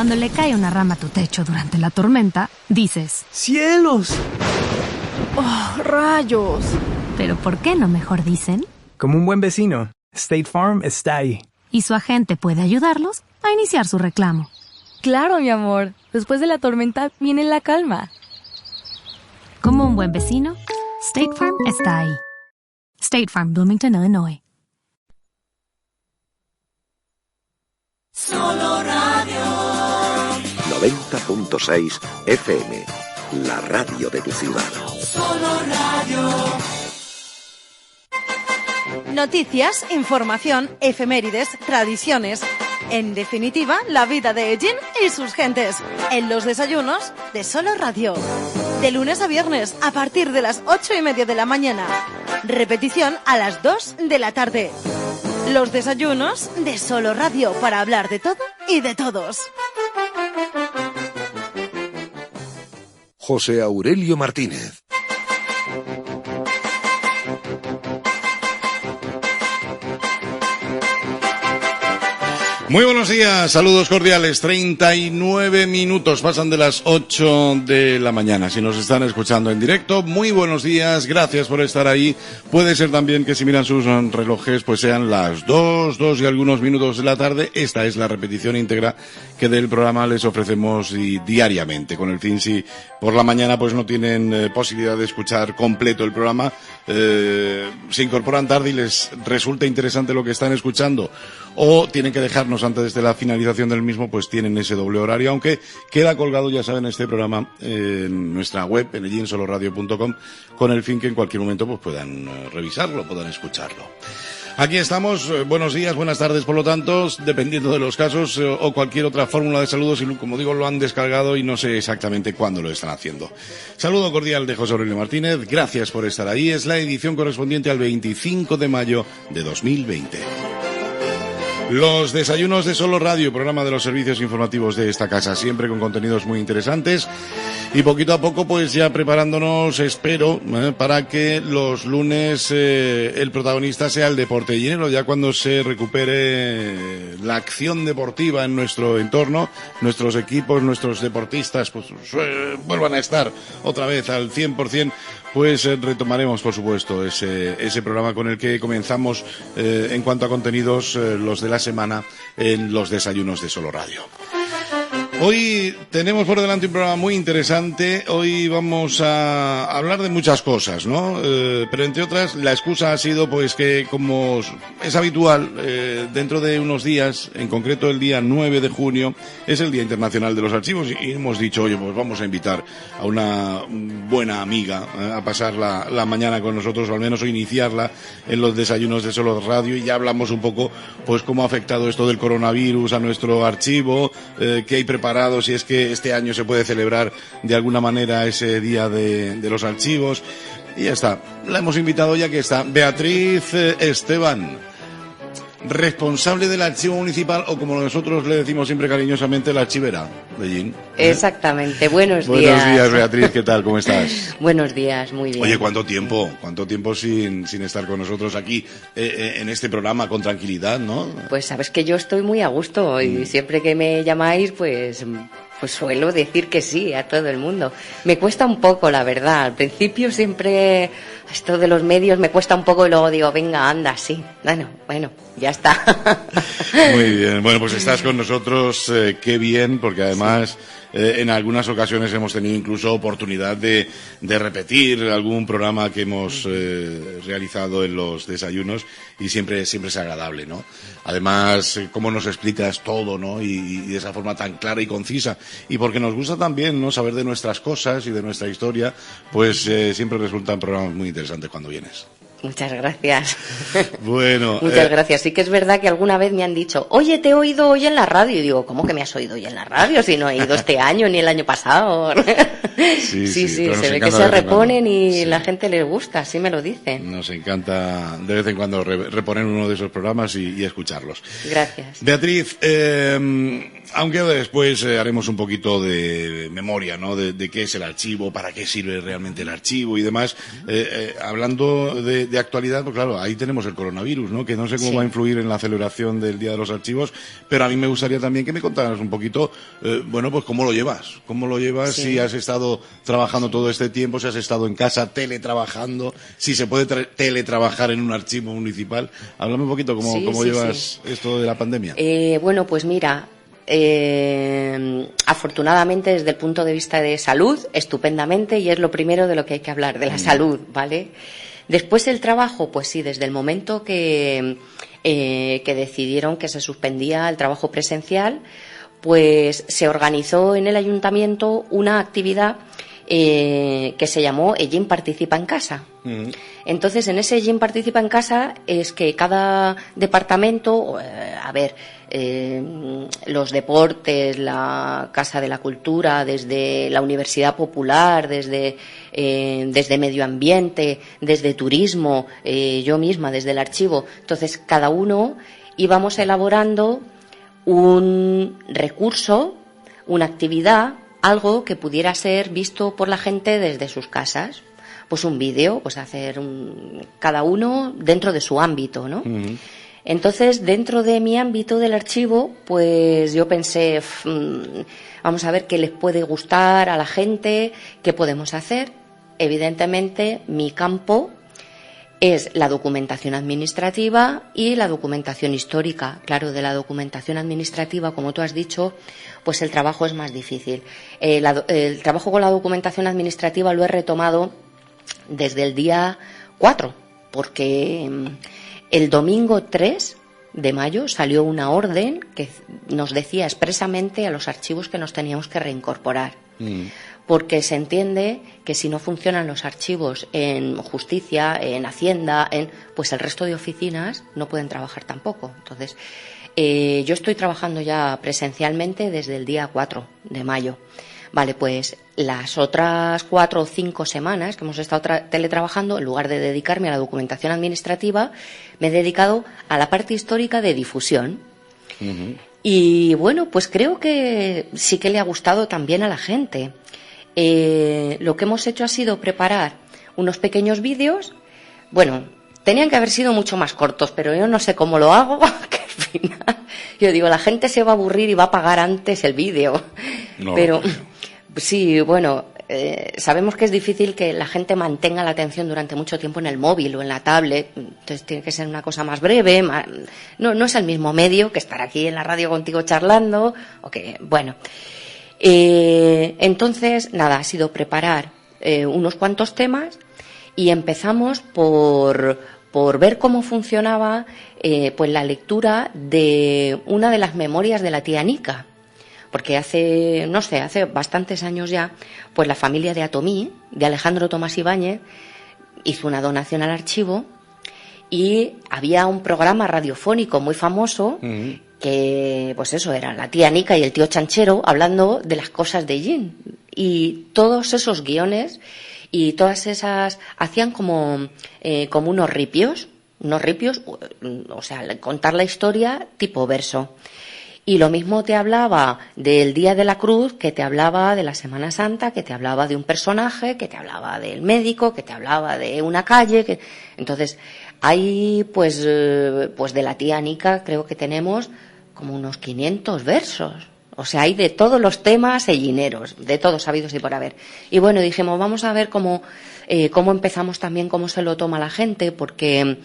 Cuando le cae una rama a tu techo durante la tormenta, dices: ¡cielos! ¡Oh, rayos! ¿Pero por qué no mejor dicen? Como un buen vecino, State Farm está ahí. Y su agente puede ayudarlos a iniciar su reclamo. Claro, mi amor. Después de la tormenta viene la calma. Como un buen vecino, State Farm está ahí. State Farm, Bloomington, Illinois. Solo Radio 90.6 FM, la radio de tu ciudad. Solo Radio. Noticias, información, efemérides, tradiciones. En definitiva, la vida de Ellín y sus gentes. En los desayunos de Solo Radio. De lunes a viernes, a partir de las 8:30 de la mañana. Repetición a las 2 de la tarde. Los desayunos de Solo Radio, para hablar de todo y de todos. José Aurelio Martínez. Muy buenos días, saludos cordiales. 39 minutos pasan de las 8 de la mañana. Si nos están escuchando en directo, muy buenos días, gracias por estar ahí. Puede ser también que si miran sus relojes, pues sean las 2 y algunos minutos de la tarde. Esta es la repetición íntegra que del programa les ofrecemos diariamente, con el fin, si por la mañana pues no tienen posibilidad de escuchar completo el programa, se incorporan tarde y les resulta interesante lo que están escuchando, o tienen que dejarnos antes de la finalización del mismo, pues tienen ese doble horario, aunque queda colgado, ya saben, este programa en nuestra web, en ellinsoloradio.com, con el fin que en cualquier momento pues puedan revisarlo, puedan escucharlo. Aquí estamos, buenos días, buenas tardes, por lo tanto, dependiendo de los casos, o cualquier otra fórmula de saludos, y como digo, lo han descargado y no sé exactamente cuándo lo están haciendo. Saludo cordial de José Aurelio Martínez, gracias por estar ahí, es la edición correspondiente al 25 de mayo de 2020. Los desayunos de Solo Radio, programa de los servicios informativos de esta casa, siempre con contenidos muy interesantes y poquito a poco pues ya preparándonos, espero, para que los lunes el protagonista sea el deporte llenero, ya cuando se recupere la acción deportiva en nuestro entorno, nuestros equipos, nuestros deportistas pues vuelvan a estar otra vez al 100%. Pues retomaremos, por supuesto, ese programa con el que comenzamos en cuanto a contenidos los de la semana en los desayunos de Solo Radio. Hoy tenemos por delante un programa muy interesante. Hoy vamos a hablar de muchas cosas, ¿no? Pero entre otras, la excusa ha sido pues que, como es habitual, dentro de unos días, en concreto el día 9 de junio, es el Día Internacional de los Archivos y hemos dicho, oye, pues vamos a invitar a una buena amiga a pasar la mañana con nosotros, o al menos a iniciarla en los desayunos de Solo Radio, y ya hablamos un poco pues cómo ha afectado esto del coronavirus a nuestro archivo, qué hay preparado, si es que este año se puede celebrar de alguna manera ese día de los archivos. Y ya está, la hemos invitado, ya que está Beatriz Esteban, responsable del archivo municipal, o como nosotros le decimos siempre cariñosamente, la archivera de Ellín. Exactamente, buenos días. Buenos días, Beatriz, ¿qué tal? ¿Cómo estás? Buenos días, muy bien. Oye, ¿cuánto tiempo sin estar con nosotros aquí en este programa con tranquilidad, no? Pues sabes que yo estoy muy a gusto y siempre que me llamáis, pues suelo decir que sí a todo el mundo. Me cuesta un poco, la verdad. Al principio siempre esto de los medios me cuesta un poco y luego digo, venga, anda, sí. Bueno, ya está. Muy bien. Bueno, pues estás con nosotros, qué bien, porque además en algunas ocasiones hemos tenido incluso oportunidad de repetir algún programa que hemos realizado en los desayunos, y siempre es agradable, ¿no? Además, cómo nos explicas todo, ¿no? Y de esa forma tan clara y concisa. Y porque nos gusta también, ¿no?, saber de nuestras cosas y de nuestra historia, pues siempre resultan programas muy interesantes cuando vienes. Muchas gracias. Bueno. Muchas gracias. Sí que es verdad que alguna vez me han dicho, oye, te he oído hoy en la radio. Y digo, ¿cómo que me has oído hoy en la radio? Si no he ido este año ni el año pasado. Sí, sí, pero se ve que encanta se de vez en reponen cuando. y Sí. la gente les gusta, así me lo dicen. Nos encanta de vez en cuando reponer uno de esos programas y escucharlos. Gracias. Beatriz, aunque después haremos un poquito de memoria, ¿no? De qué es el archivo, para qué sirve realmente el archivo y demás. Hablando de actualidad, pues claro, ahí tenemos el coronavirus, ¿no? Que no sé cómo Sí. va a influir en la celebración del Día de los Archivos, pero a mí me gustaría también que me contaras un poquito, bueno, pues cómo lo llevas. ¿Cómo lo llevas? Sí. Si has estado trabajando todo este tiempo, si has estado en casa teletrabajando, si se puede teletrabajar en un archivo municipal. Háblame un poquito cómo Sí, llevas esto de la pandemia. Bueno, pues mira, afortunadamente desde el punto de vista de salud, estupendamente, y es lo primero de lo que hay que hablar, de la salud, ¿vale? Después el trabajo, pues sí, desde el momento que decidieron que se suspendía el trabajo presencial, pues se organizó en el ayuntamiento una actividad que se llamó Ellín Participa en Casa. Entonces, en ese Ellín Participa en Casa es que cada departamento, los deportes, la Casa de la Cultura, desde la Universidad Popular, desde Medio Ambiente, desde Turismo, yo misma, desde el archivo. Entonces, cada uno íbamos elaborando un recurso, una actividad, algo que pudiera ser visto por la gente desde sus casas. Pues un vídeo, pues hacer cada uno dentro de su ámbito, ¿no? Entonces, dentro de mi ámbito del archivo, pues yo pensé, vamos a ver qué les puede gustar a la gente, qué podemos hacer. Evidentemente, mi campo es la documentación administrativa y la documentación histórica. Claro, de la documentación administrativa, como tú has dicho, pues el trabajo es más difícil. El trabajo con la documentación administrativa lo he retomado desde el día 4, porque el domingo 3 de mayo salió una orden que nos decía expresamente a los archivos que nos teníamos que reincorporar. Porque se entiende que si no funcionan los archivos en justicia, en Hacienda, pues el resto de oficinas no pueden trabajar tampoco. Entonces, yo estoy trabajando ya presencialmente desde el día 4 de mayo. Vale, pues las otras 4 o 5 semanas que hemos estado teletrabajando, en lugar de dedicarme a la documentación administrativa, me he dedicado a la parte histórica de difusión. Y bueno, pues creo que sí que le ha gustado también a la gente. Lo que hemos hecho ha sido preparar unos pequeños vídeos. Bueno, tenían que haber sido mucho más cortos, pero yo no sé cómo lo hago, que al final yo digo, la gente se va a aburrir y va a pagar antes el vídeo. No, pero sí, bueno, sabemos que es difícil que la gente mantenga la atención durante mucho tiempo en el móvil o en la tablet, entonces tiene que ser una cosa más breve, no es el mismo medio que estar aquí en la radio contigo charlando, o que, bueno. Entonces, nada, ha sido preparar unos cuantos temas y empezamos por ver cómo funcionaba pues la lectura de una de las memorias de la tía Nica. Porque hace bastantes años ya, pues la familia de Atomí, de Alejandro Tomás Ibáñez, hizo una donación al archivo y había un programa radiofónico muy famoso que, pues eso, era la tía Nica y el tío Chanchero hablando de las cosas de Ellín. Y todos esos guiones y todas esas hacían como unos ripios, o sea, contar la historia tipo verso. Y lo mismo te hablaba del Día de la Cruz, que te hablaba de la Semana Santa, que te hablaba de un personaje, que te hablaba del médico, que te hablaba de una calle. Entonces, hay, pues de la tía Nica creo que tenemos como unos 500 versos. O sea, hay de todos los temas ellineros, de todos habidos y por haber. Y bueno, dijimos, vamos a ver cómo empezamos también, cómo se lo toma la gente, porque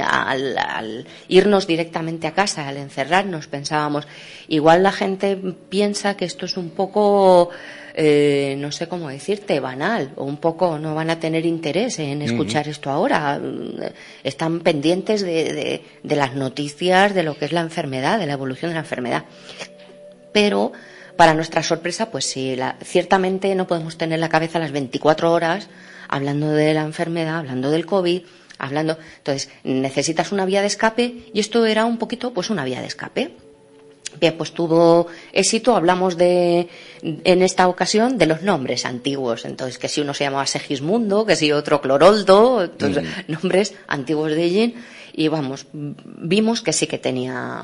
al irnos directamente a casa, al encerrarnos, pensábamos, igual la gente piensa que esto es un poco, no sé cómo decirte, banal, o un poco no van a tener interés en escuchar esto ahora. Están pendientes de las noticias de lo que es la enfermedad, de la evolución de la enfermedad. Pero, para nuestra sorpresa, pues sí, ciertamente no podemos tener la cabeza las 24 horas hablando de la enfermedad, hablando del COVID, entonces necesitas una vía de escape y esto era un poquito, pues una vía de escape. Bien, pues tuvo éxito. Hablamos en esta ocasión de los nombres antiguos. Entonces, que si uno se llamaba Segismundo, que si otro Cloroldo, entonces, nombres antiguos de Egin. Y vamos, vimos que sí que tenía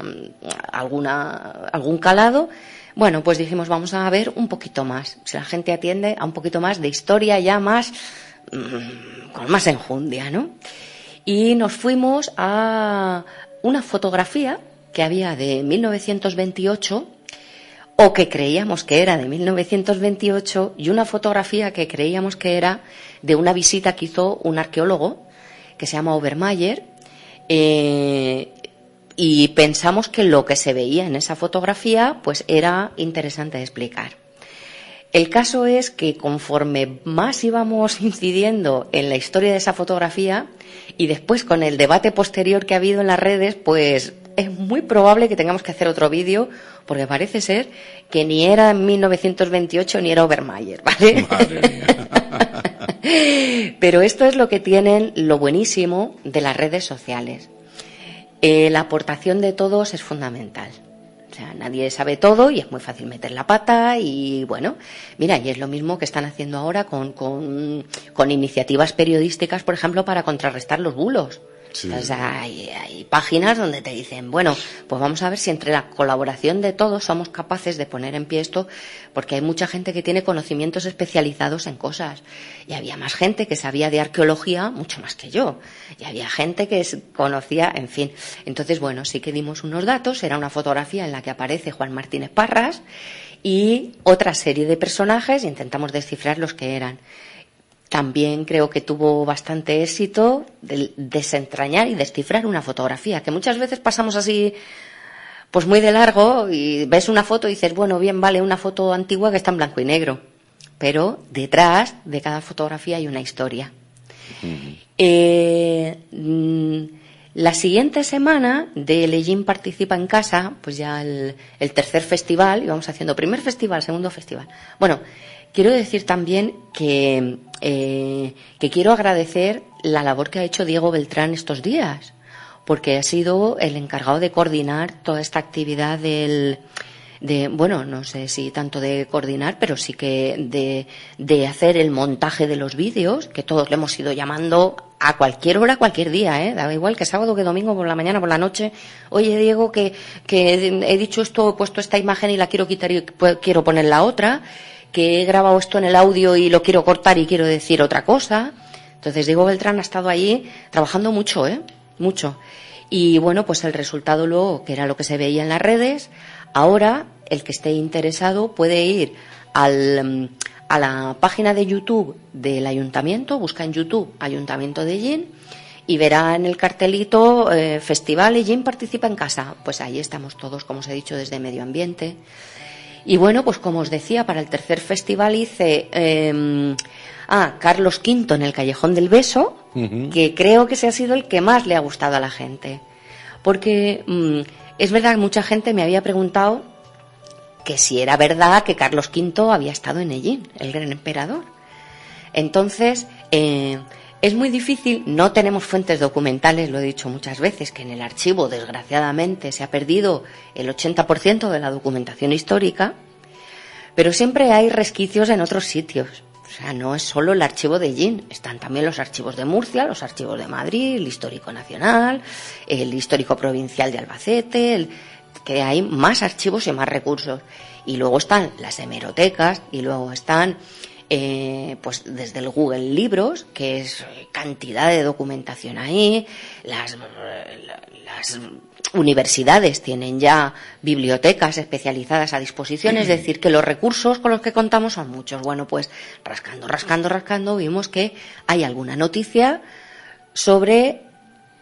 algún calado. Bueno, pues dijimos, vamos a ver un poquito más. Si la gente atiende a un poquito más de historia, ya más, con más enjundia, ¿no? Y nos fuimos a una fotografía que había de 1928, o que creíamos que era de 1928, y una fotografía que creíamos que era de una visita que hizo un arqueólogo que se llama Obermayer, y pensamos que lo que se veía en esa fotografía pues era interesante de explicar. El caso es que conforme más íbamos incidiendo en la historia de esa fotografía, y después con el debate posterior que ha habido en las redes, pues es muy probable que tengamos que hacer otro vídeo, porque parece ser que ni era en 1928 ni era Obermayer, ¿vale? Madre mía. Pero esto es lo que tienen lo buenísimo de las redes sociales. La aportación de todos es fundamental. O sea, nadie sabe todo y es muy fácil meter la pata y bueno, mira, y es lo mismo que están haciendo ahora con iniciativas periodísticas, por ejemplo, para contrarrestar los bulos. Sí. Entonces, hay páginas donde te dicen, bueno, pues vamos a ver si entre la colaboración de todos somos capaces de poner en pie esto, porque hay mucha gente que tiene conocimientos especializados en cosas. Y había más gente que sabía de arqueología, mucho más que yo. Y había gente que conocía, en fin. Entonces, bueno, sí que dimos unos datos. Era una fotografía en la que aparece Juan Martínez Parras y otra serie de personajes, e intentamos descifrar los que eran. También creo que tuvo bastante éxito de desentrañar y descifrar una fotografía, que muchas veces pasamos así, pues muy de largo, y ves una foto y dices, bueno, bien, vale, una foto antigua que está en blanco y negro. Pero detrás de cada fotografía hay una historia. La siguiente semana de Egin Participa en Casa, pues ya el tercer festival, y vamos haciendo primer festival, segundo festival. Bueno, quiero decir también que quiero agradecer la labor que ha hecho Diego Beltrán estos días, porque ha sido el encargado de coordinar toda esta actividad bueno, no sé si tanto de coordinar, pero sí que de hacer el montaje de los vídeos, que todos le hemos ido llamando a cualquier hora, cualquier día, da igual que sábado, que domingo, por la mañana, por la noche. Oye, Diego, que he dicho esto, he puesto esta imagen y la quiero quitar y quiero poner la otra, que he grabado esto en el audio y lo quiero cortar y quiero decir otra cosa. Entonces Diego Beltrán ha estado allí trabajando mucho, mucho. Y bueno, pues el resultado luego, que era lo que se veía en las redes. Ahora, el que esté interesado puede ir a la página de YouTube del Ayuntamiento, busca en YouTube Ayuntamiento de Egin y verá en el cartelito Festival Egin Participa en Casa. Pues ahí estamos todos, como os he dicho, desde Medio Ambiente. Y bueno, pues como os decía, para el tercer festival hice Carlos V en el Callejón del Beso, que creo que ese ha sido el que más le ha gustado a la gente. Porque es verdad que mucha gente me había preguntado que si era verdad que Carlos V había estado en Egin, el gran emperador. Entonces, es muy difícil, no tenemos fuentes documentales, lo he dicho muchas veces, que en el archivo, desgraciadamente, se ha perdido el 80% de la documentación histórica, pero siempre hay resquicios en otros sitios. O sea, no es solo el archivo de Egin, están también los archivos de Murcia, los archivos de Madrid, el Histórico Nacional, el Histórico Provincial de Albacete, que hay más archivos y más recursos. Y luego están las hemerotecas, y luego están pues desde el Google Libros, que es cantidad de documentación ahí. Las universidades tienen ya bibliotecas especializadas a disposición, es decir, que los recursos con los que contamos son muchos. Bueno, pues rascando, vimos que hay alguna noticia sobre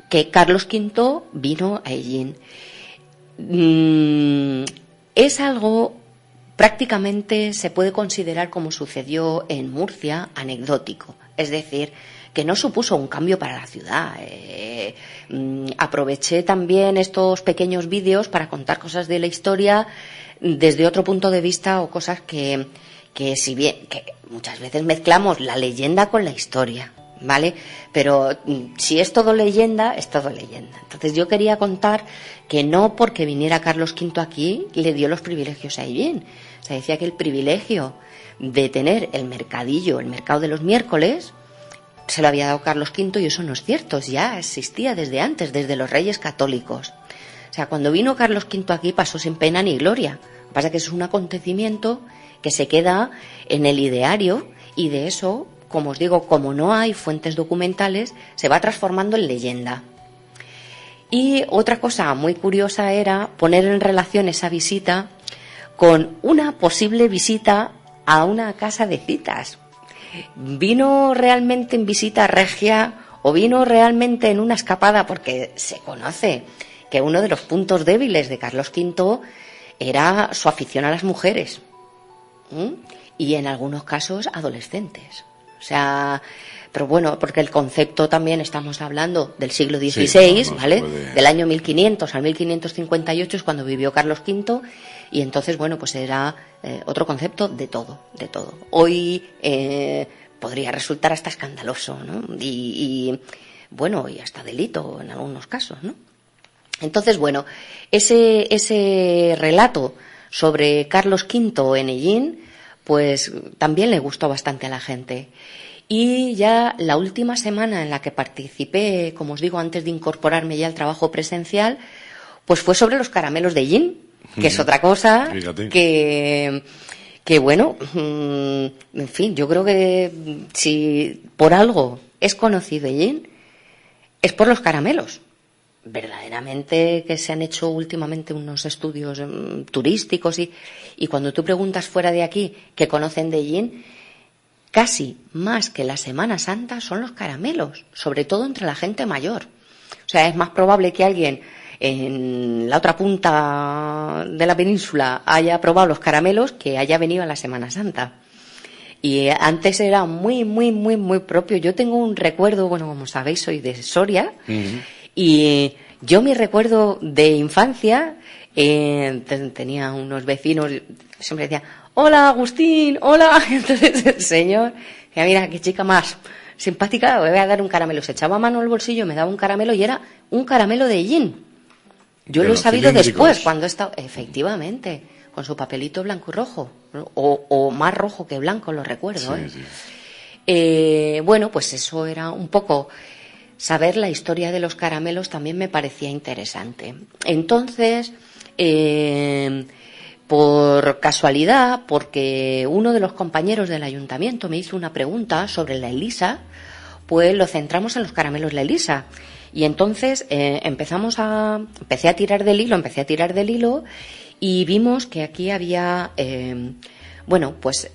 que Carlos V vino a Egin. Es algo prácticamente se puede considerar, como sucedió en Murcia, anecdótico. Es decir, que no supuso un cambio para la ciudad. Aproveché también estos pequeños vídeos para contar cosas de la historia desde otro punto de vista, o cosas que si bien que muchas veces mezclamos la leyenda con la historia. ¿vale? Pero si es todo leyenda, es todo leyenda. Entonces yo quería contar que no porque viniera Carlos V aquí le dio los privilegios a Ellín. O sea, decía que el privilegio de tener el mercadillo, el mercado de los miércoles, se lo había dado Carlos V, y eso no es cierto, ya existía desde antes, desde los Reyes Católicos. O sea, cuando vino Carlos V aquí pasó sin pena ni gloria. Lo que pasa es que es un acontecimiento que se queda en el ideario, y de eso, como os digo, como no hay fuentes documentales, se va transformando en leyenda. Y otra cosa muy curiosa era poner en relación esa visita con una posible visita a una casa de citas. ¿Vino realmente en visita regia o vino realmente en una escapada? Porque se conoce que uno de los puntos débiles de Carlos V era su afición a las mujeres, y en algunos casos adolescentes. O sea, pero bueno, porque el concepto también, estamos hablando del siglo XVI, sí, ¿vale? Del año 1500 al 1558 es cuando vivió Carlos V, y entonces, bueno, pues era otro concepto de todo, de todo. Hoy podría resultar hasta escandaloso, ¿no? Y bueno, y hasta delito en algunos casos, ¿no? Entonces, bueno, ese relato sobre Carlos V en Ellín, pues también le gustó bastante a la gente. Y ya la última semana en la que participé, como os digo, antes de incorporarme ya al trabajo presencial, pues fue sobre los caramelos de Ellín, que es otra cosa. Fíjate. Que bueno, en fin, yo creo que si por algo es conocido Ellín, es por los caramelos. Verdaderamente que se han hecho últimamente unos estudios turísticos, y cuando tú preguntas fuera de aquí qué conocen de Ellín, casi más que la Semana Santa son los caramelos, sobre todo entre la gente mayor. O sea, es más probable que alguien en la otra punta de la península haya probado los caramelos que haya venido a la Semana Santa. Y antes era muy, muy, muy, muy propio. Yo tengo un recuerdo, bueno, como sabéis, soy de Soria, y yo mi recuerdo de infancia, tenía unos vecinos, siempre decía, hola Agustín, hola. Entonces el señor, mira qué chica más simpática, le voy a dar un caramelo. Se echaba mano al bolsillo, me daba un caramelo, y era un caramelo de Ellín. Yo lo he sabido después, cuando he estado, efectivamente, con su papelito blanco y rojo, o más rojo que blanco, lo recuerdo. Sí, sí. Bueno, pues eso era un poco, saber la historia de los caramelos también me parecía interesante. Entonces, por casualidad, porque uno de los compañeros del ayuntamiento me hizo una pregunta sobre la Elisa, pues lo centramos en los caramelos La Elisa. Y entonces empecé a tirar del hilo, y vimos que aquí había, bueno, pues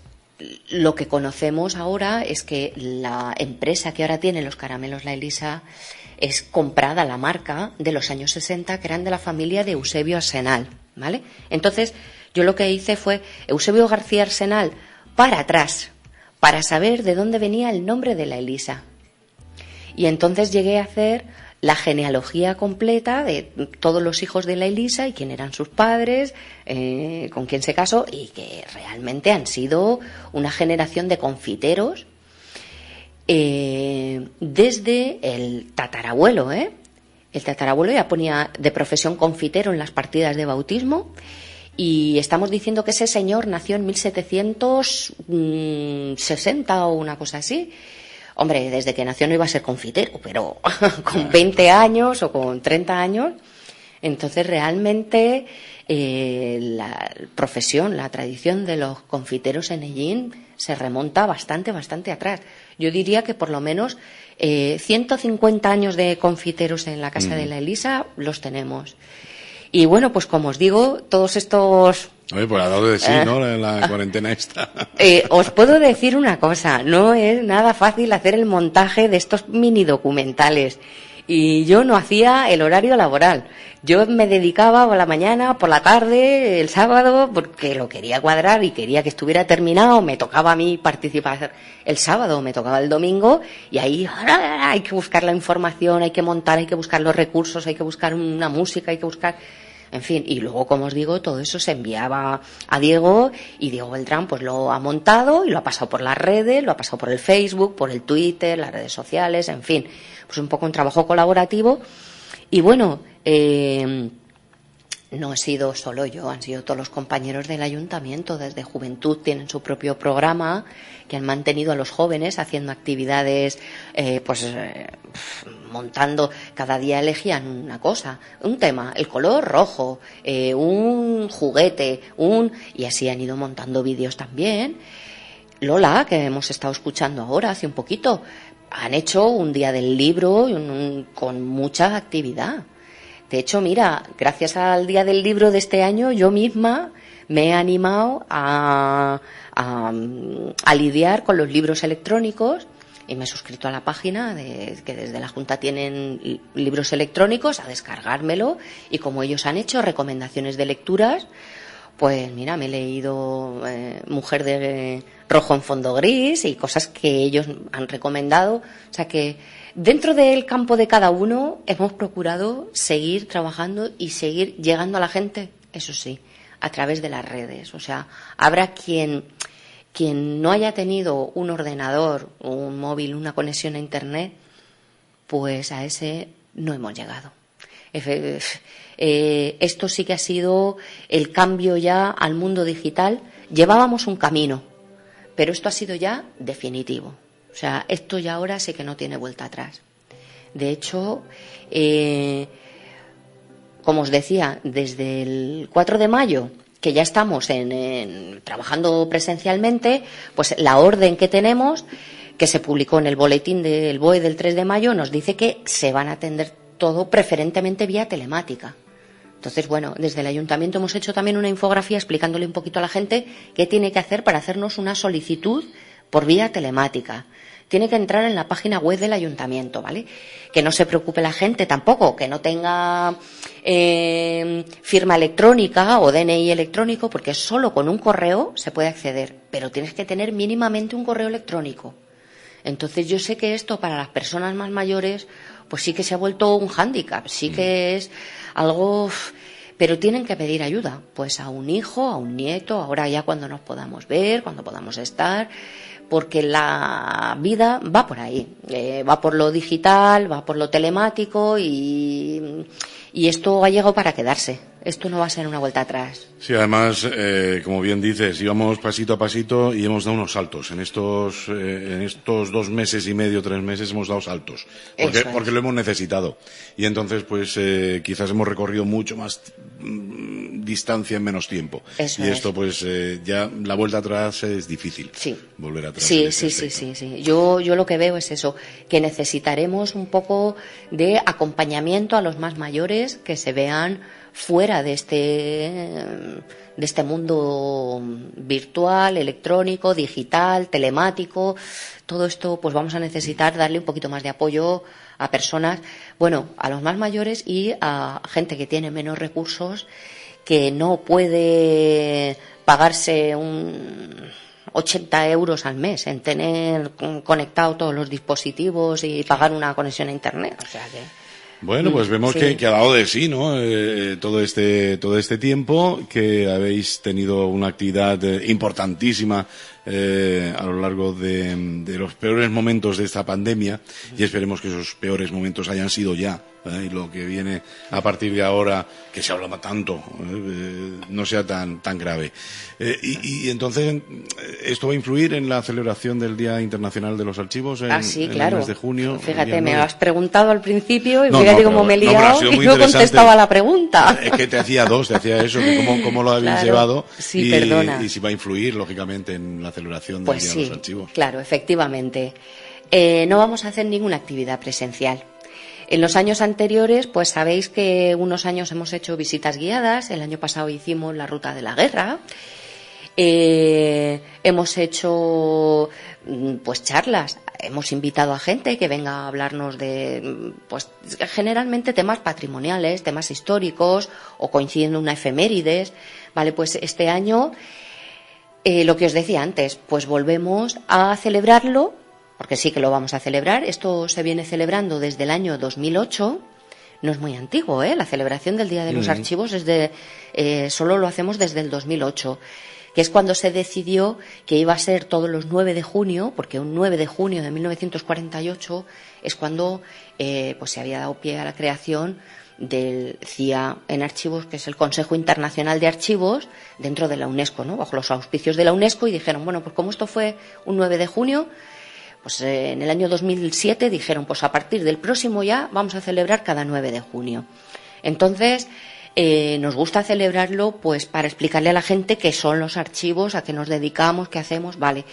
lo que conocemos ahora es que la empresa que ahora tiene los caramelos La Elisa es comprada, la marca, de los años 60, que eran de la familia de Eusebio Arsenal, ¿vale? Entonces, yo lo que hice fue Eusebio García Arsenal para atrás, para saber de dónde venía el nombre de La Elisa. Y entonces llegué a hacer la genealogía completa de todos los hijos de La Elisa y quién eran sus padres, con quién se casó, y que realmente han sido una generación de confiteros desde el tatarabuelo, El tatarabuelo ya ponía de profesión confitero en las partidas de bautismo, y estamos diciendo que ese señor nació en 1760 o una cosa así. Hombre, desde que nació no iba a ser confitero, pero con 20 años o con 30 años. Entonces, realmente, la profesión, la tradición de los confiteros en Ellín se remonta bastante atrás. Yo diría que por lo menos 150 años de confiteros en la casa de La Elisa los tenemos. Y bueno, pues como os digo, todos estos... Oye, pues ha dado de sí, ¿no? La cuarentena esta. Os puedo decir una cosa, no es nada fácil hacer el montaje de estos mini documentales. Y yo no hacía el horario laboral. Yo me dedicaba por la mañana, por la tarde, el sábado, porque lo quería cuadrar y quería que estuviera terminado. Me tocaba a mí participar el sábado, me tocaba el domingo, y ahí hay que buscar la información, hay que montar, hay que buscar los recursos, hay que buscar una música, hay que buscar... En fin, y luego, como os digo, todo eso se enviaba a Diego y Diego Beltrán pues lo ha montado y lo ha pasado por las redes, lo ha pasado por el Facebook, por el Twitter, las redes sociales, en fin, pues un poco un trabajo colaborativo. Y bueno, no he sido solo yo, han sido todos los compañeros del ayuntamiento. Desde Juventud tienen su propio programa que han mantenido a los jóvenes haciendo actividades, montando. Cada día elegían una cosa, un tema, el color rojo, un juguete, y así han ido montando vídeos también. Lola, que hemos estado escuchando ahora hace un poquito, han hecho un día del libro con mucha actividad. De hecho, mira, gracias al Día del Libro de este año, yo misma me he animado a lidiar con los libros electrónicos y me he suscrito a la página que desde la Junta tienen libros electrónicos, a descargármelo, y como ellos han hecho recomendaciones de lecturas, pues mira, me he leído Mujer de rojo en fondo gris y cosas que ellos han recomendado. O sea que dentro del campo de cada uno hemos procurado seguir trabajando y seguir llegando a la gente, eso sí, a través de las redes. O sea, habrá quien no haya tenido un ordenador, un móvil, una conexión a Internet, pues a ese no hemos llegado. Esto sí que ha sido el cambio ya al mundo digital. Llevábamos un camino, pero esto ha sido ya definitivo. O sea, esto ya ahora sí que no tiene vuelta atrás. De hecho, como os decía, desde el 4 de mayo, que ya estamos trabajando presencialmente, pues la orden que tenemos, que se publicó en el boletín del BOE del 3 de mayo, nos dice que se van a atender todo preferentemente vía telemática. Entonces, bueno, desde el ayuntamiento hemos hecho también una infografía explicándole un poquito a la gente qué tiene que hacer para hacernos una solicitud por vía telemática. Tiene que entrar en la página web del ayuntamiento, ¿vale? Que no se preocupe la gente tampoco, que no tenga firma electrónica o DNI electrónico, porque solo con un correo se puede acceder, pero tienes que tener mínimamente un correo electrónico. Entonces yo sé que esto para las personas más mayores pues sí que se ha vuelto un hándicap, sí que es algo, pero tienen que pedir ayuda, pues a un hijo, a un nieto, ahora ya cuando nos podamos ver, cuando podamos estar, porque la vida va por ahí, va por lo digital, va por lo telemático y esto ha llegado para quedarse. Esto no va a ser una vuelta atrás. Sí, además, como bien dices, íbamos pasito a pasito y hemos dado unos saltos. En estos 2 meses y medio, 3 meses hemos dado saltos. Porque lo hemos necesitado. Y entonces, pues, quizás hemos recorrido mucho más distancia en menos tiempo. Eso y esto, pues, ya la vuelta atrás es difícil. Sí. Volver atrás. Sí. Yo lo que veo es eso, que necesitaremos un poco de acompañamiento a los más mayores que se vean fuera de este mundo virtual, electrónico, digital, telemático. Todo esto pues vamos a necesitar darle un poquito más de apoyo a personas, bueno, a los más mayores y a gente que tiene menos recursos, que no puede pagarse 80 euros al mes en tener conectado todos los dispositivos y pagar una conexión a Internet. O sea que... Bueno, pues vemos sí. que ha dado de sí, ¿no? Todo este tiempo, que habéis tenido una actividad importantísima a lo largo de los peores momentos de esta pandemia, y esperemos que esos peores momentos hayan sido ya, y lo que viene a partir de ahora, que se habla tanto, no sea tan grave. Y entonces, ¿esto va a influir en la celebración del Día Internacional de los Archivos sí, en claro. el mes de junio? Fíjate, me lo has preguntado al principio y fíjate cómo me he liado y no contestaba la pregunta. Es que te hacía eso, que cómo lo habéis llevado, sí, perdona. Y si va a influir, lógicamente, en la celebración del Día de los Archivos. Claro, efectivamente. No vamos a hacer ninguna actividad presencial. En los años anteriores, pues sabéis que unos años hemos hecho visitas guiadas. El año pasado hicimos la Ruta de la Guerra. Hemos hecho pues charlas. Hemos invitado a gente que venga a hablarnos de, pues generalmente temas patrimoniales, temas históricos o coincidiendo una efemérides. Vale, pues este año, lo que os decía antes, pues volvemos a celebrarlo, porque sí que lo vamos a celebrar. Esto se viene celebrando desde el año 2008. no es muy antiguo, ¿eh? La celebración del Día de los Archivos solo lo hacemos desde el 2008, que es cuando se decidió que iba a ser todos los 9 de junio, porque un 9 de junio de 1948 es cuando pues se había dado pie a la creación del CIA en Archivos, que es el Consejo Internacional de Archivos, dentro de la UNESCO, ¿no? Bajo los auspicios de la UNESCO, y dijeron, bueno, pues como esto fue un 9 de junio, pues en el año 2007 dijeron, pues a partir del próximo ya vamos a celebrar cada 9 de junio. Entonces, nos gusta celebrarlo pues para explicarle a la gente qué son los archivos, a qué nos dedicamos, qué hacemos, vale.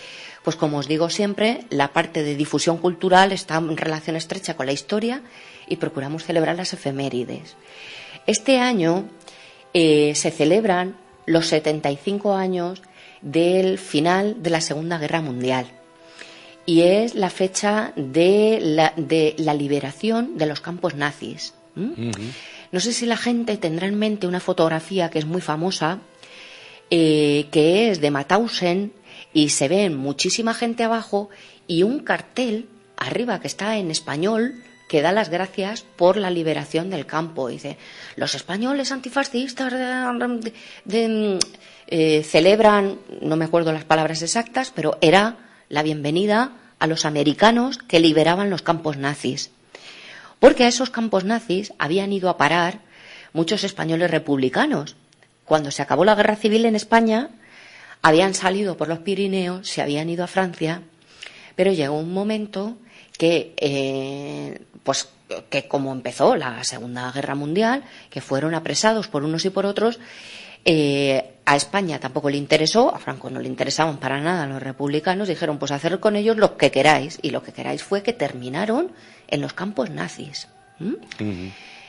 Pues como os digo siempre, la parte de difusión cultural está en relación estrecha con la historia y procuramos celebrar las efemérides. Este año se celebran los 75 años del final de la Segunda Guerra Mundial. Y es la fecha de la liberación de los campos nazis. No sé si la gente tendrá en mente una fotografía que es muy famosa, que es de Mauthausen, y se ve muchísima gente abajo y un cartel arriba que está en español que da las gracias por la liberación del campo. Dice, los españoles antifascistas celebran, no me acuerdo las palabras exactas, pero era la bienvenida a los americanos que liberaban los campos nazis. Porque a esos campos nazis habían ido a parar muchos españoles republicanos. Cuando se acabó la guerra civil en España, habían salido por los Pirineos, se habían ido a Francia, pero llegó un momento que, pues, que como empezó la Segunda Guerra Mundial, que fueron apresados por unos y por otros. A España tampoco le interesó, a Franco no le interesaban para nada los republicanos, dijeron, pues hacer con ellos lo que queráis, y lo que queráis fue que terminaron en los campos nazis.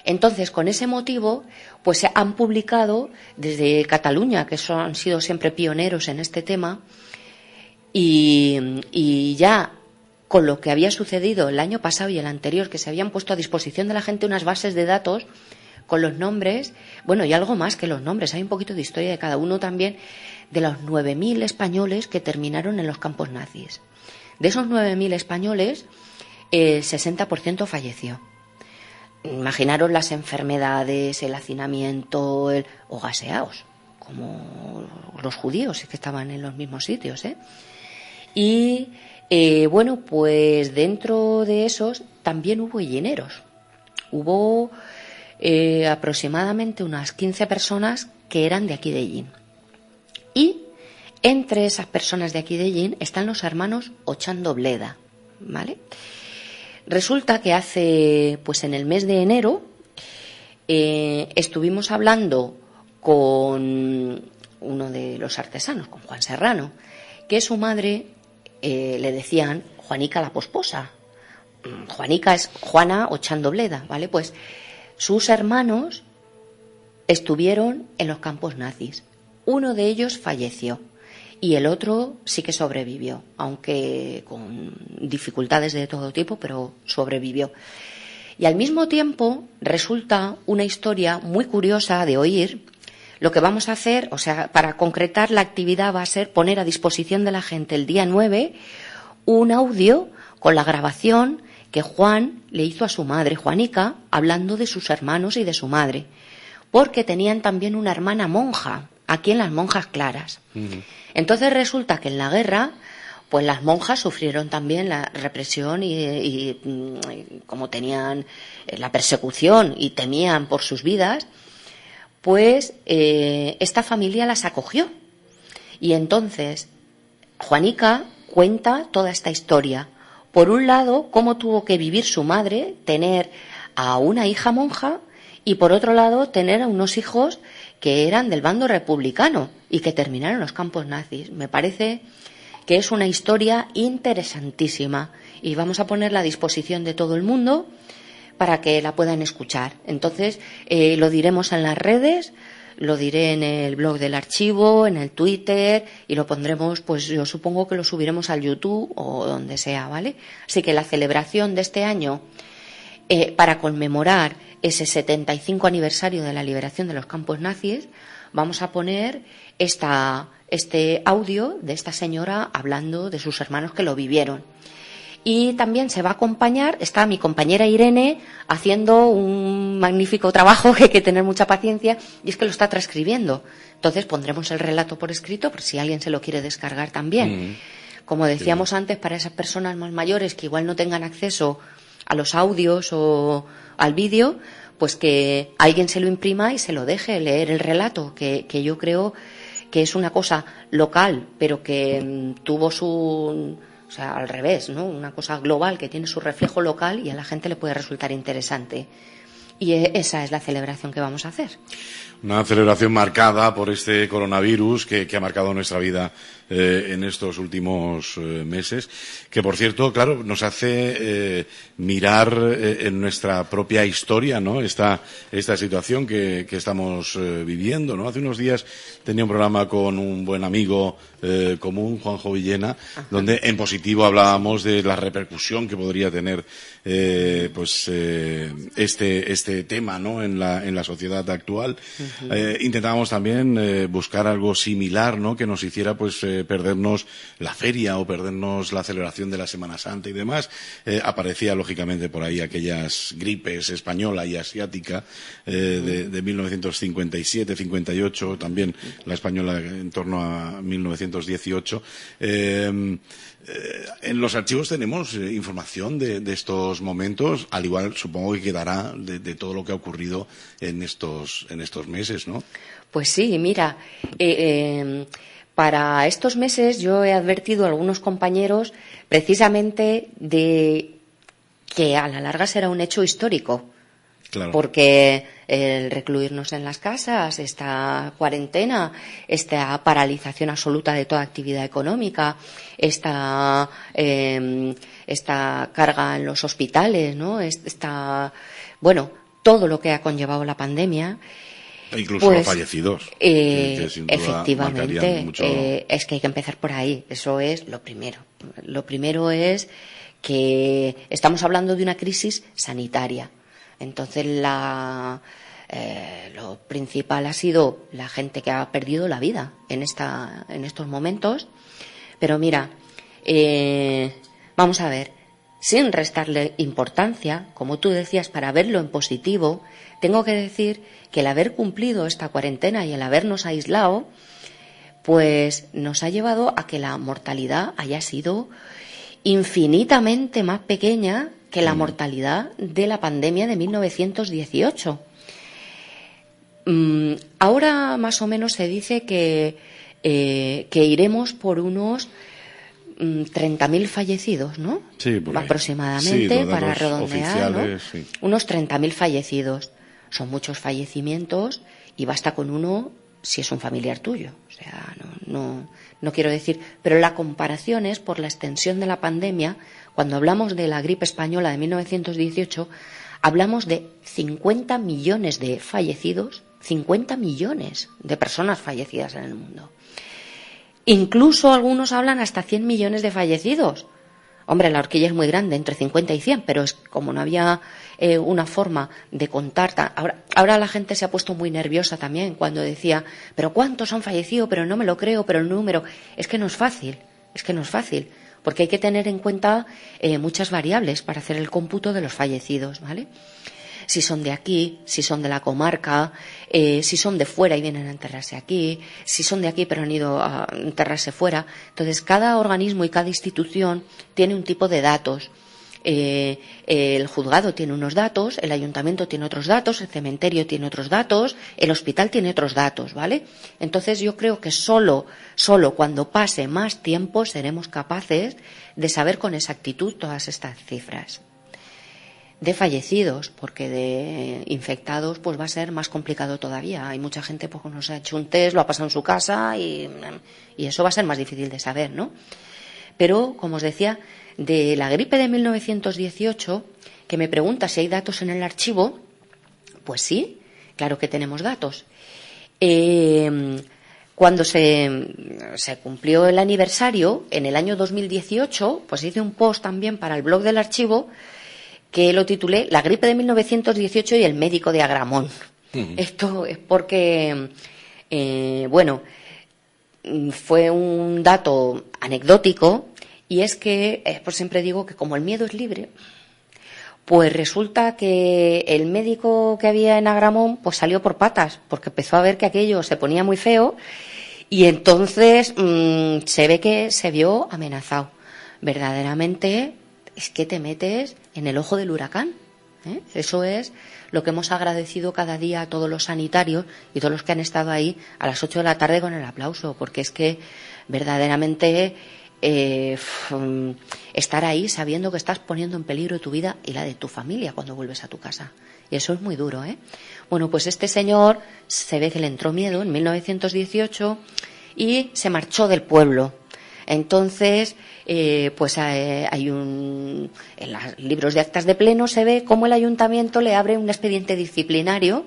Entonces, con ese motivo, pues se han publicado desde Cataluña, que han sido siempre pioneros en este tema, y ya con lo que había sucedido el año pasado y el anterior, que se habían puesto a disposición de la gente unas bases de datos con los nombres, bueno, y algo más que los nombres, hay un poquito de historia de cada uno también, de los 9.000 españoles que terminaron en los campos nazis. De esos 9.000 españoles, el 60% falleció. Imaginaros las enfermedades, el hacinamiento, o gaseados, como los judíos que estaban en los mismos sitios, ¿eh? Y bueno, pues dentro de esos también hubo hellineros. Hubo aproximadamente unas 15 personas que eran de aquí de Hellín. Y entre esas personas de aquí de Hellín están los hermanos Ochando Bleda, ¿vale? Resulta que hace, pues en el mes de enero, estuvimos hablando con uno de los artesanos, con Juan Serrano, que su madre le decían Juanica la Posposa. Juanica es Juana Ochando Bleda, ¿vale? Pues sus hermanos estuvieron en los campos nazis. Uno de ellos falleció y el otro sí que sobrevivió, aunque con dificultades de todo tipo, pero sobrevivió. Y al mismo tiempo resulta una historia muy curiosa de oír. Lo que vamos a hacer, o sea, para concretar la actividad va a ser poner a disposición de la gente el día 9 un audio con la grabación que Juan le hizo a su madre, Juanica, hablando de sus hermanos y de su madre, porque tenían también una hermana monja, aquí en las Monjas Claras. Entonces resulta que en la guerra, pues las monjas sufrieron también la represión y como tenían la persecución y temían por sus vidas, pues esta familia las acogió. Y entonces Juanica cuenta toda esta historia. Por un lado, cómo tuvo que vivir su madre, tener a una hija monja, y por otro lado, tener a unos hijos que eran del bando republicano y que terminaron en los campos nazis. Me parece que es una historia interesantísima y vamos a ponerla a disposición de todo el mundo para que la puedan escuchar. Entonces, lo diremos en las redes, lo diré en el blog del archivo, en el Twitter, y lo pondremos, pues yo supongo que lo subiremos al YouTube o donde sea, ¿vale? Así que la celebración de este año, para conmemorar ese 75 aniversario de la liberación de los campos nazis, vamos a poner este audio de esta señora hablando de sus hermanos que lo vivieron. Y también se va a acompañar, está mi compañera Irene haciendo un magnífico trabajo que hay que tener mucha paciencia, y es que lo está transcribiendo. Entonces pondremos el relato por escrito por si alguien se lo quiere descargar también. Como decíamos antes, para esas personas más mayores que igual no tengan acceso a los audios o al vídeo, pues que alguien se lo imprima y se lo deje leer el relato, que yo creo que es una cosa local, pero que tuvo su... O sea, al revés, ¿no? Una cosa global que tiene su reflejo local y a la gente le puede resultar interesante. Y esa es la celebración que vamos a hacer. Una celebración marcada por este coronavirus que ha marcado nuestra vida en estos últimos meses, que por cierto, claro, nos hace mirar en nuestra propia historia, ¿no? Esta situación que estamos viviendo, ¿no? Hace unos días tenía un programa con un buen amigo común, Juanjo Villena, donde en positivo hablábamos de la repercusión que podría tener este tema, ¿no? en la sociedad actual. Intentábamos también buscar algo similar, ¿no? Que nos hiciera perdernos la feria o perdernos la celebración de la Semana Santa y demás. Aparecía lógicamente por ahí aquellas gripes española y asiática de 1957-58, también la española en torno a 1918. En los archivos tenemos información de estos momentos, al igual supongo que quedará de todo lo que ha ocurrido en estos meses, ¿no? Pues sí, mira, para estos meses yo he advertido a algunos compañeros precisamente de que a la larga será un hecho histórico. Claro. Porque el recluirnos en las casas, esta cuarentena, esta paralización absoluta de toda actividad económica, esta carga en los hospitales, ¿no? Todo lo que ha conllevado la pandemia. E incluso los fallecidos. Que sin duda efectivamente, mucho... es que hay que empezar por ahí. Eso es lo primero. Lo primero es que estamos hablando de una crisis sanitaria. Entonces, lo principal ha sido la gente que ha perdido la vida en estos momentos. Pero mira, vamos a ver, sin restarle importancia, como tú decías, para verlo en positivo, tengo que decir que el haber cumplido esta cuarentena y el habernos aislado, pues nos ha llevado a que la mortalidad haya sido infinitamente más pequeña que la mortalidad de la pandemia de 1918. Ahora más o menos se dice que iremos por unos 30.000 fallecidos, ¿no? Sí, por ahí. Aproximadamente, sí, para redondear, ¿no? Sí. Unos 30.000 fallecidos. Son muchos fallecimientos y basta con uno si es un familiar tuyo. O sea, no quiero decir... Pero la comparación es por la extensión de la pandemia. Cuando hablamos de la gripe española de 1918, hablamos de 50 millones de fallecidos, 50 millones de personas fallecidas en el mundo. Incluso algunos hablan hasta 100 millones de fallecidos. Hombre, la horquilla es muy grande, entre 50 y 100, pero es como no había una forma de contar. Ahora la gente se ha puesto muy nerviosa también cuando decía, pero ¿cuántos han fallecido? Pero no me lo creo, pero el número... Es que no es fácil, porque hay que tener en cuenta muchas variables para hacer el cómputo de los fallecidos, ¿vale? Si son de aquí, si son de la comarca, si son de fuera y vienen a enterrarse aquí, si son de aquí pero han ido a enterrarse fuera. Entonces, cada organismo y cada institución tiene un tipo de datos. El juzgado tiene unos datos, el ayuntamiento tiene otros datos, el cementerio tiene otros datos, el hospital tiene otros datos, ¿vale? Entonces, yo creo que solo cuando pase más tiempo seremos capaces de saber con exactitud todas estas cifras. De fallecidos, porque de infectados pues va a ser más complicado todavía. Hay mucha gente pues no se ha hecho un test, lo ha pasado en su casa y eso va a ser más difícil de saber, ¿no? Pero, como os decía, de la gripe de 1918, que me pregunta si hay datos en el archivo, pues sí, claro que tenemos datos. Cuando se cumplió el aniversario, en el año 2018, pues hice un post también para el blog del archivo, que lo titulé La gripe de 1918 y el médico de Agramón. Esto es porque, fue un dato anecdótico Y es que, pues siempre digo que como el miedo es libre, pues resulta que el médico que había en Agramón pues salió por patas, porque empezó a ver que aquello se ponía muy feo y entonces se ve que se vio amenazado. Verdaderamente es que te metes en el ojo del huracán. Eso es lo que hemos agradecido cada día a todos los sanitarios y todos los que han estado ahí a las 8 de la tarde con el aplauso, porque es que verdaderamente estar ahí sabiendo que estás poniendo en peligro tu vida y la de tu familia cuando vuelves a tu casa. Y eso es muy duro, ¿eh? Bueno, pues este señor se ve que le entró miedo en 1918 y se marchó del pueblo. Entonces, pues hay en los libros de actas de pleno se ve cómo el ayuntamiento le abre un expediente disciplinario,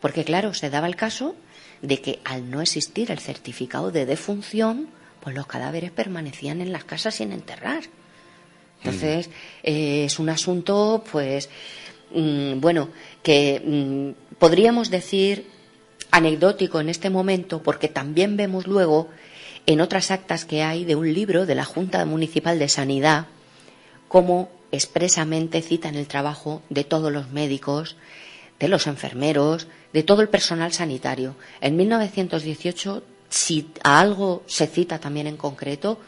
porque claro, se daba el caso de que al no existir el certificado de defunción, pues los cadáveres permanecían en las casas sin enterrar. Entonces, es un asunto, pues, bueno, que podríamos decir anecdótico en este momento, porque también vemos luego en otras actas que hay de un libro de la Junta Municipal de Sanidad, cómo expresamente citan el trabajo de todos los médicos, de los enfermeros, de todo el personal sanitario. En 1918, si a algo se cita también en concreto,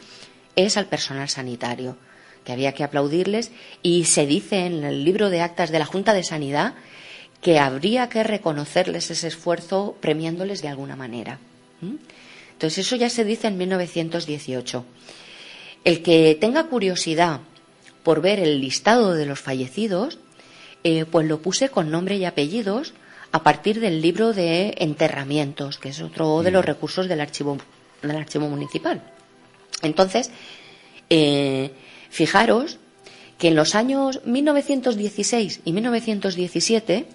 es al personal sanitario, que había que aplaudirles, y se dice en el libro de actas de la Junta de Sanidad que habría que reconocerles ese esfuerzo premiándoles de alguna manera. Entonces eso ya se dice en 1918. El que tenga curiosidad por ver el listado de los fallecidos, pues lo puse con nombre y apellidos a partir del libro de enterramientos, que es otro de los recursos del archivo municipal. Entonces, fijaros que en los años 1916 y 1917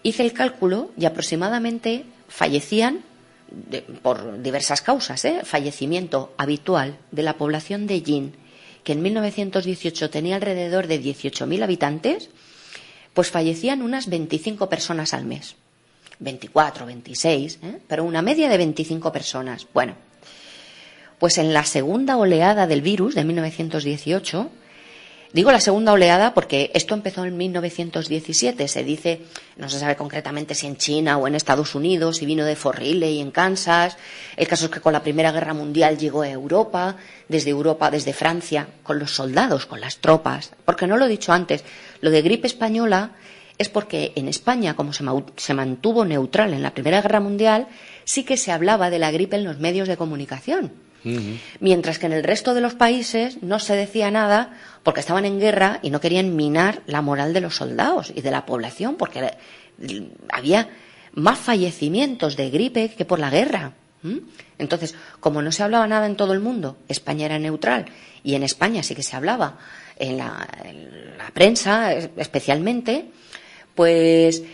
hice el cálculo y aproximadamente fallecían por diversas causas, fallecimiento habitual de la población de Ellín, que en 1918 tenía alrededor de 18.000 habitantes, pues fallecían unas 25 personas al mes. 24, 26, pero una media de 25 personas. Bueno, pues en la segunda oleada del virus de 1918, digo la segunda oleada porque esto empezó en 1917, se dice, no se sabe concretamente si en China o en Estados Unidos, si vino de Fort Riley en Kansas. El caso es que con la Primera Guerra Mundial llegó a Europa, desde Francia, con los soldados, con las tropas. Porque no lo he dicho antes, lo de gripe española es porque en España, como se mantuvo neutral en la Primera Guerra Mundial, sí que se hablaba de la gripe en los medios de comunicación. Mientras que en el resto de los países no se decía nada porque estaban en guerra y no querían minar la moral de los soldados y de la población, porque había más fallecimientos de gripe que por la guerra. Entonces, como no se hablaba nada en todo el mundo, España era neutral y en España sí que se hablaba en la prensa especialmente, pues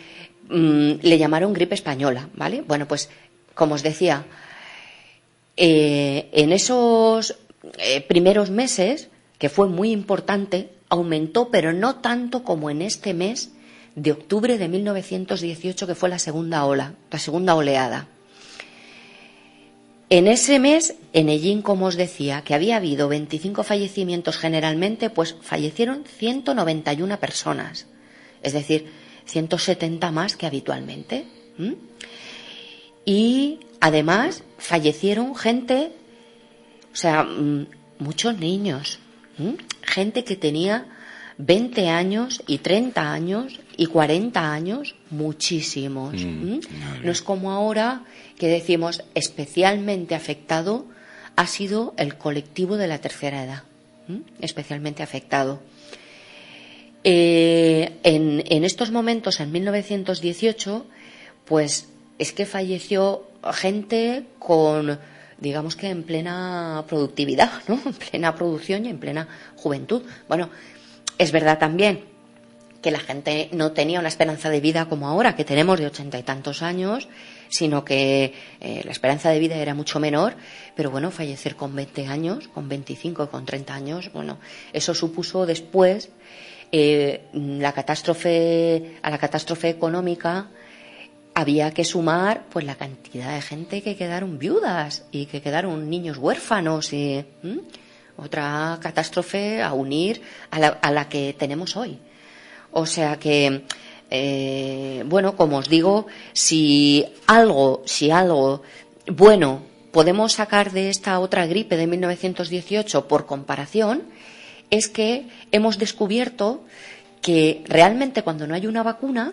le llamaron gripe española, ¿vale? Bueno, pues como os decía, en esos primeros meses, que fue muy importante, aumentó, pero no tanto como en este mes de octubre de 1918, que fue la segunda oleada. En ese mes, en Ellín, como os decía, que había habido 25 fallecimientos generalmente, pues fallecieron 191 personas, es decir, 170 más que habitualmente. Y además fallecieron gente, o sea, muchos niños, gente que tenía 20 años y 30 años y 40 años, muchísimos. No es como ahora que decimos especialmente afectado ha sido el colectivo de la tercera edad, especialmente afectado. En estos momentos, en 1918, pues es que falleció gente con, digamos que en plena productividad, ¿no? En plena producción y en plena juventud. Bueno, es verdad también que la gente no tenía una esperanza de vida como ahora, que tenemos de 80 y tantos años, sino que la esperanza de vida era mucho menor, pero bueno, fallecer con 20 años, con 25, con 30 años, bueno, eso supuso después a la catástrofe económica. Había que sumar pues la cantidad de gente que quedaron viudas y que quedaron niños huérfanos y otra catástrofe a unir a la que tenemos hoy. O sea que, bueno, como os digo, si algo bueno podemos sacar de esta otra gripe de 1918 por comparación, es que hemos descubierto que realmente cuando no hay una vacuna,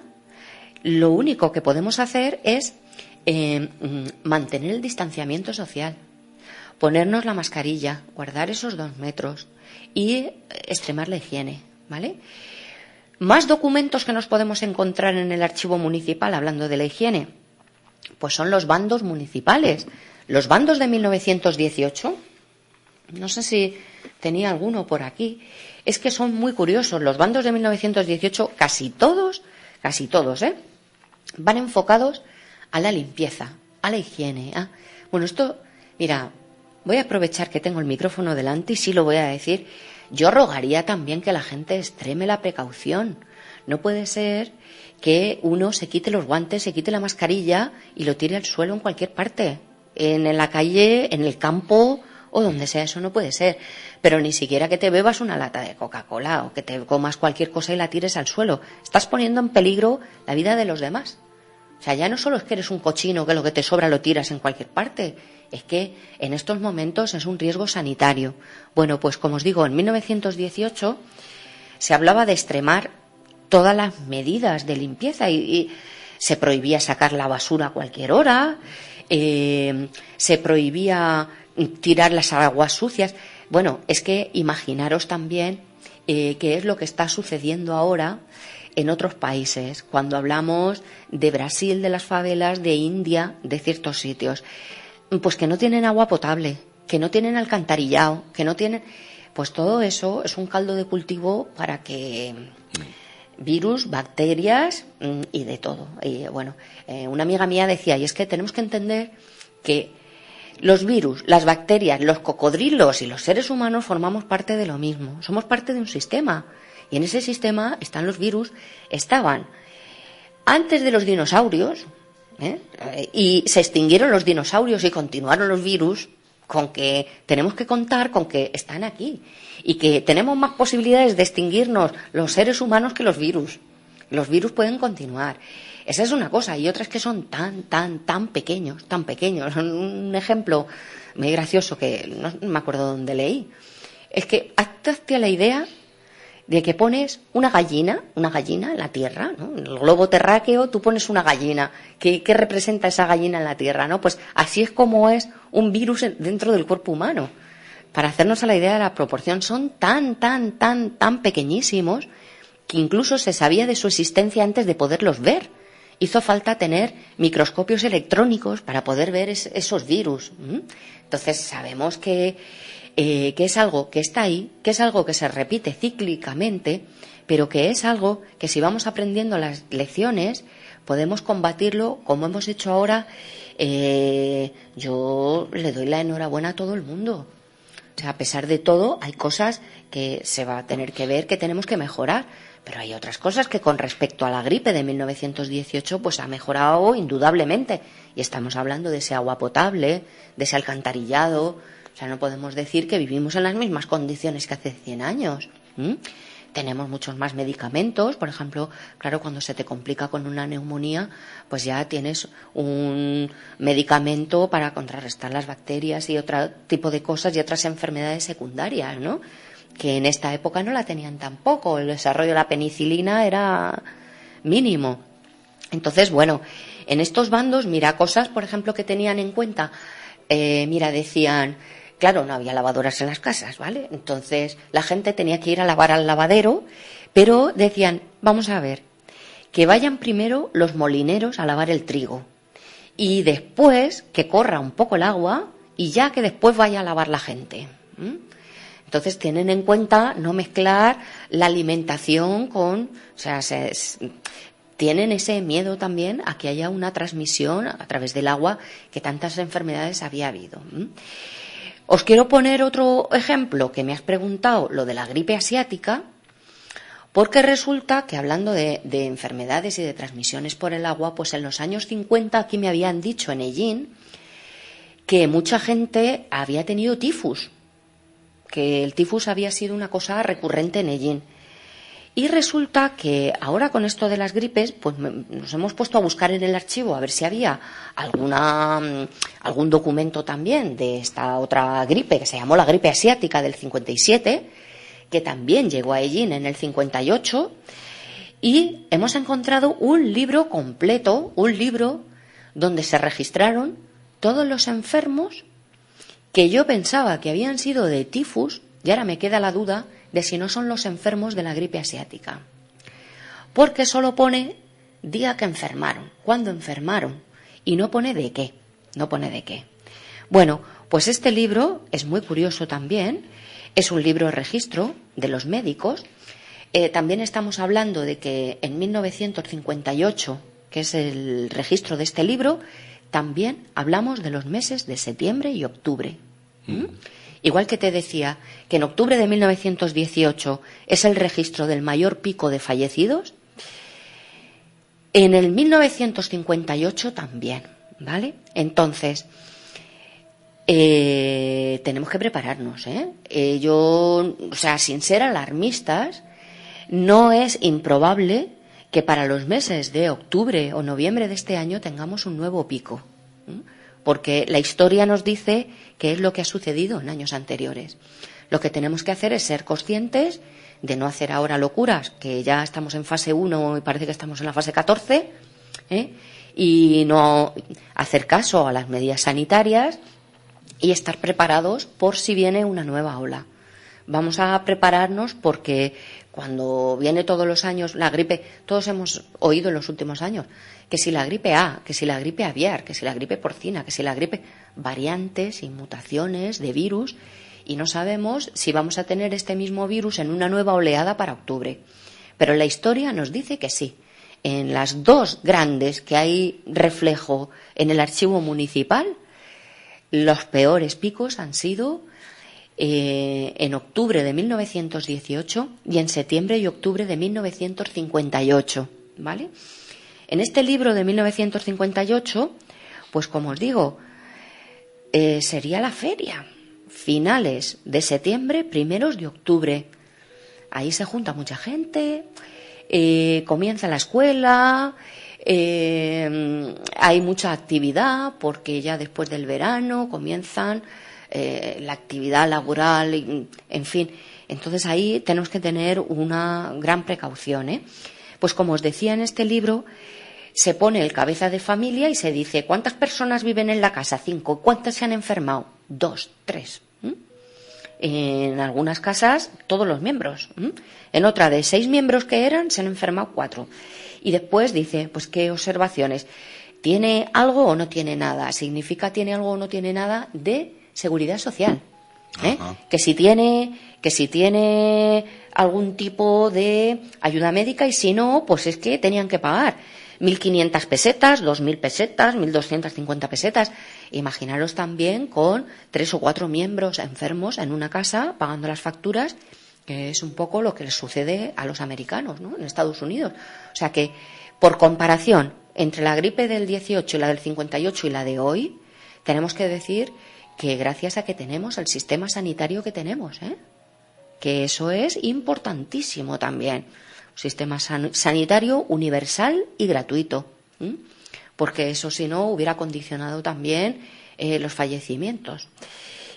lo único que podemos hacer es mantener el distanciamiento social, ponernos la mascarilla, guardar esos 2 metros y extremar la higiene, ¿vale? Más documentos que nos podemos encontrar en el archivo municipal hablando de la higiene, pues son los bandos municipales. Los bandos de 1918, no sé si tenía alguno por aquí, es que son muy curiosos. Los bandos de 1918, casi todos, van enfocados a la limpieza, a la higiene. Bueno, esto, mira, voy a aprovechar que tengo el micrófono delante y sí lo voy a decir. Yo rogaría también que la gente extreme la precaución. No puede ser que uno se quite los guantes, se quite la mascarilla y lo tire al suelo en cualquier parte. En la calle, en el campo o donde sea, eso no puede ser. Pero ni siquiera que te bebas una lata de Coca-Cola o que te comas cualquier cosa y la tires al suelo. Estás poniendo en peligro la vida de los demás. O sea, ya no solo es que eres un cochino que lo que te sobra lo tiras en cualquier parte, es que en estos momentos es un riesgo sanitario. Bueno, pues como os digo, en 1918 se hablaba de extremar todas las medidas de limpieza y se prohibía sacar la basura a cualquier hora, se prohibía tirar las aguas sucias. Bueno, es que imaginaros también qué es lo que está sucediendo ahora en otros países, cuando hablamos de Brasil, de las favelas, de India, de ciertos sitios, pues que no tienen agua potable, que no tienen alcantarillado, que no tienen... Pues todo eso es un caldo de cultivo para que virus, bacterias y de todo. Y bueno, una amiga mía decía, y es que tenemos que entender que los virus, las bacterias, los cocodrilos y los seres humanos formamos parte de lo mismo, somos parte de un sistema. Y en ese sistema están los virus, estaban antes de los dinosaurios, y se extinguieron los dinosaurios y continuaron los virus, con que tenemos que contar con que están aquí y que tenemos más posibilidades de extinguirnos los seres humanos que los virus. Los virus pueden continuar. Esa es una cosa, y otras que son tan pequeños. Un ejemplo muy gracioso que no me acuerdo dónde leí. Es que hazte la idea de que pones una gallina en la tierra, ¿no? En el globo terráqueo tú pones una gallina. ¿Qué representa esa gallina en la tierra, no? Pues así es como es un virus dentro del cuerpo humano. Para hacernos a la idea de la proporción, son tan pequeñísimos que incluso se sabía de su existencia antes de poderlos ver. Hizo falta tener microscopios electrónicos para poder ver esos virus. Entonces sabemos que es algo que está ahí, que es algo que se repite cíclicamente, pero que es algo que si vamos aprendiendo las lecciones podemos combatirlo como hemos hecho ahora. Yo le doy la enhorabuena a todo el mundo. O sea, a pesar de todo, hay cosas que se va a tener que ver, que tenemos que mejorar, pero hay otras cosas que con respecto a la gripe de 1918 pues ha mejorado indudablemente. Y estamos hablando de ese agua potable, de ese alcantarillado. O sea, no podemos decir que vivimos en las mismas condiciones que hace 100 años. Tenemos muchos más medicamentos. Por ejemplo, claro, cuando se te complica con una neumonía, pues ya tienes un medicamento para contrarrestar las bacterias y otro tipo de cosas y otras enfermedades secundarias, ¿no? Que en esta época no la tenían tampoco. El desarrollo de la penicilina era mínimo. Entonces, bueno, en estos bandos, mira, cosas, por ejemplo, que tenían en cuenta. Decían... Claro, no había lavadoras en las casas, ¿vale? Entonces la gente tenía que ir a lavar al lavadero, pero decían, vamos a ver, que vayan primero los molineros a lavar el trigo y después que corra un poco el agua y ya que después vaya a lavar la gente. Entonces tienen en cuenta no mezclar la alimentación con... O sea, tienen ese miedo también a que haya una transmisión a través del agua, que tantas enfermedades había habido. Os quiero poner otro ejemplo que me has preguntado, lo de la gripe asiática, porque resulta que hablando de enfermedades y de transmisiones por el agua, pues en los años 50 aquí me habían dicho en Ellín que mucha gente había tenido tifus, que el tifus había sido una cosa recurrente en Hellín. Y resulta que ahora con esto de las gripes, pues nos hemos puesto a buscar en el archivo a ver si había algún documento también de esta otra gripe que se llamó la gripe asiática del 57, que también llegó a Hellín en el 58, y hemos encontrado un libro completo, un libro donde se registraron todos los enfermos que yo pensaba que habían sido de tifus, y ahora me queda la duda de si no son los enfermos de la gripe asiática. Porque solo pone día que enfermaron, cuándo enfermaron, y no pone de qué, no pone de qué. Bueno, pues este libro es muy curioso también, es un libro de registro de los médicos. También estamos hablando de que en 1958, que es el registro de este libro, también hablamos de los meses de septiembre y octubre. Igual que te decía que en octubre de 1918 es el registro del mayor pico de fallecidos, en el 1958 también, ¿vale? Entonces, tenemos que prepararnos, sin ser alarmistas, no es improbable que para los meses de octubre o noviembre de este año tengamos un nuevo pico, porque la historia nos dice qué es lo que ha sucedido en años anteriores. Lo que tenemos que hacer es ser conscientes de no hacer ahora locuras, que ya estamos en fase 1 y parece que estamos en la fase 14, y no hacer caso a las medidas sanitarias y estar preparados por si viene una nueva ola. Vamos a prepararnos porque cuando viene todos los años la gripe, todos hemos oído en los últimos años que si la gripe A, que si la gripe aviar, que si la gripe porcina, que si la gripe, variantes y mutaciones de virus, y no sabemos si vamos a tener este mismo virus en una nueva oleada para octubre. Pero la historia nos dice que sí. En las dos grandes que hay reflejo en el archivo municipal, los peores picos han sido en octubre de 1918 y en septiembre y octubre de 1958, ¿vale? En este libro de 1958, pues como os digo, sería la feria, finales de septiembre, primeros de octubre. Ahí se junta mucha gente, comienza la escuela, hay mucha actividad porque ya después del verano comienzan la actividad laboral, en fin. Entonces ahí tenemos que tener una gran precaución, Pues como os decía en este libro, se pone el cabeza de familia y se dice ¿cuántas personas viven en la casa? 5. ¿Cuántas se han enfermado? 2, 3. En algunas casas todos los miembros. En otra de 6 miembros que eran se han enfermado 4. Y después dice, pues qué observaciones. ¿Tiene algo o no tiene nada? Significa tiene algo o no tiene nada de seguridad social, que si tiene algún tipo de ayuda médica y si no, pues es que tenían que pagar 1.500 pesetas, 2.000 pesetas, 1.250 pesetas. Imaginaros también con 3 o 4 miembros enfermos en una casa pagando las facturas, que es un poco lo que les sucede a los americanos, ¿no? En Estados Unidos. O sea que, por comparación entre la gripe del 18 y la del 58 y la de hoy, tenemos que decir que gracias a que tenemos el sistema sanitario que tenemos, que eso es importantísimo también, un sistema sanitario universal y gratuito, porque eso si no hubiera condicionado también los fallecimientos.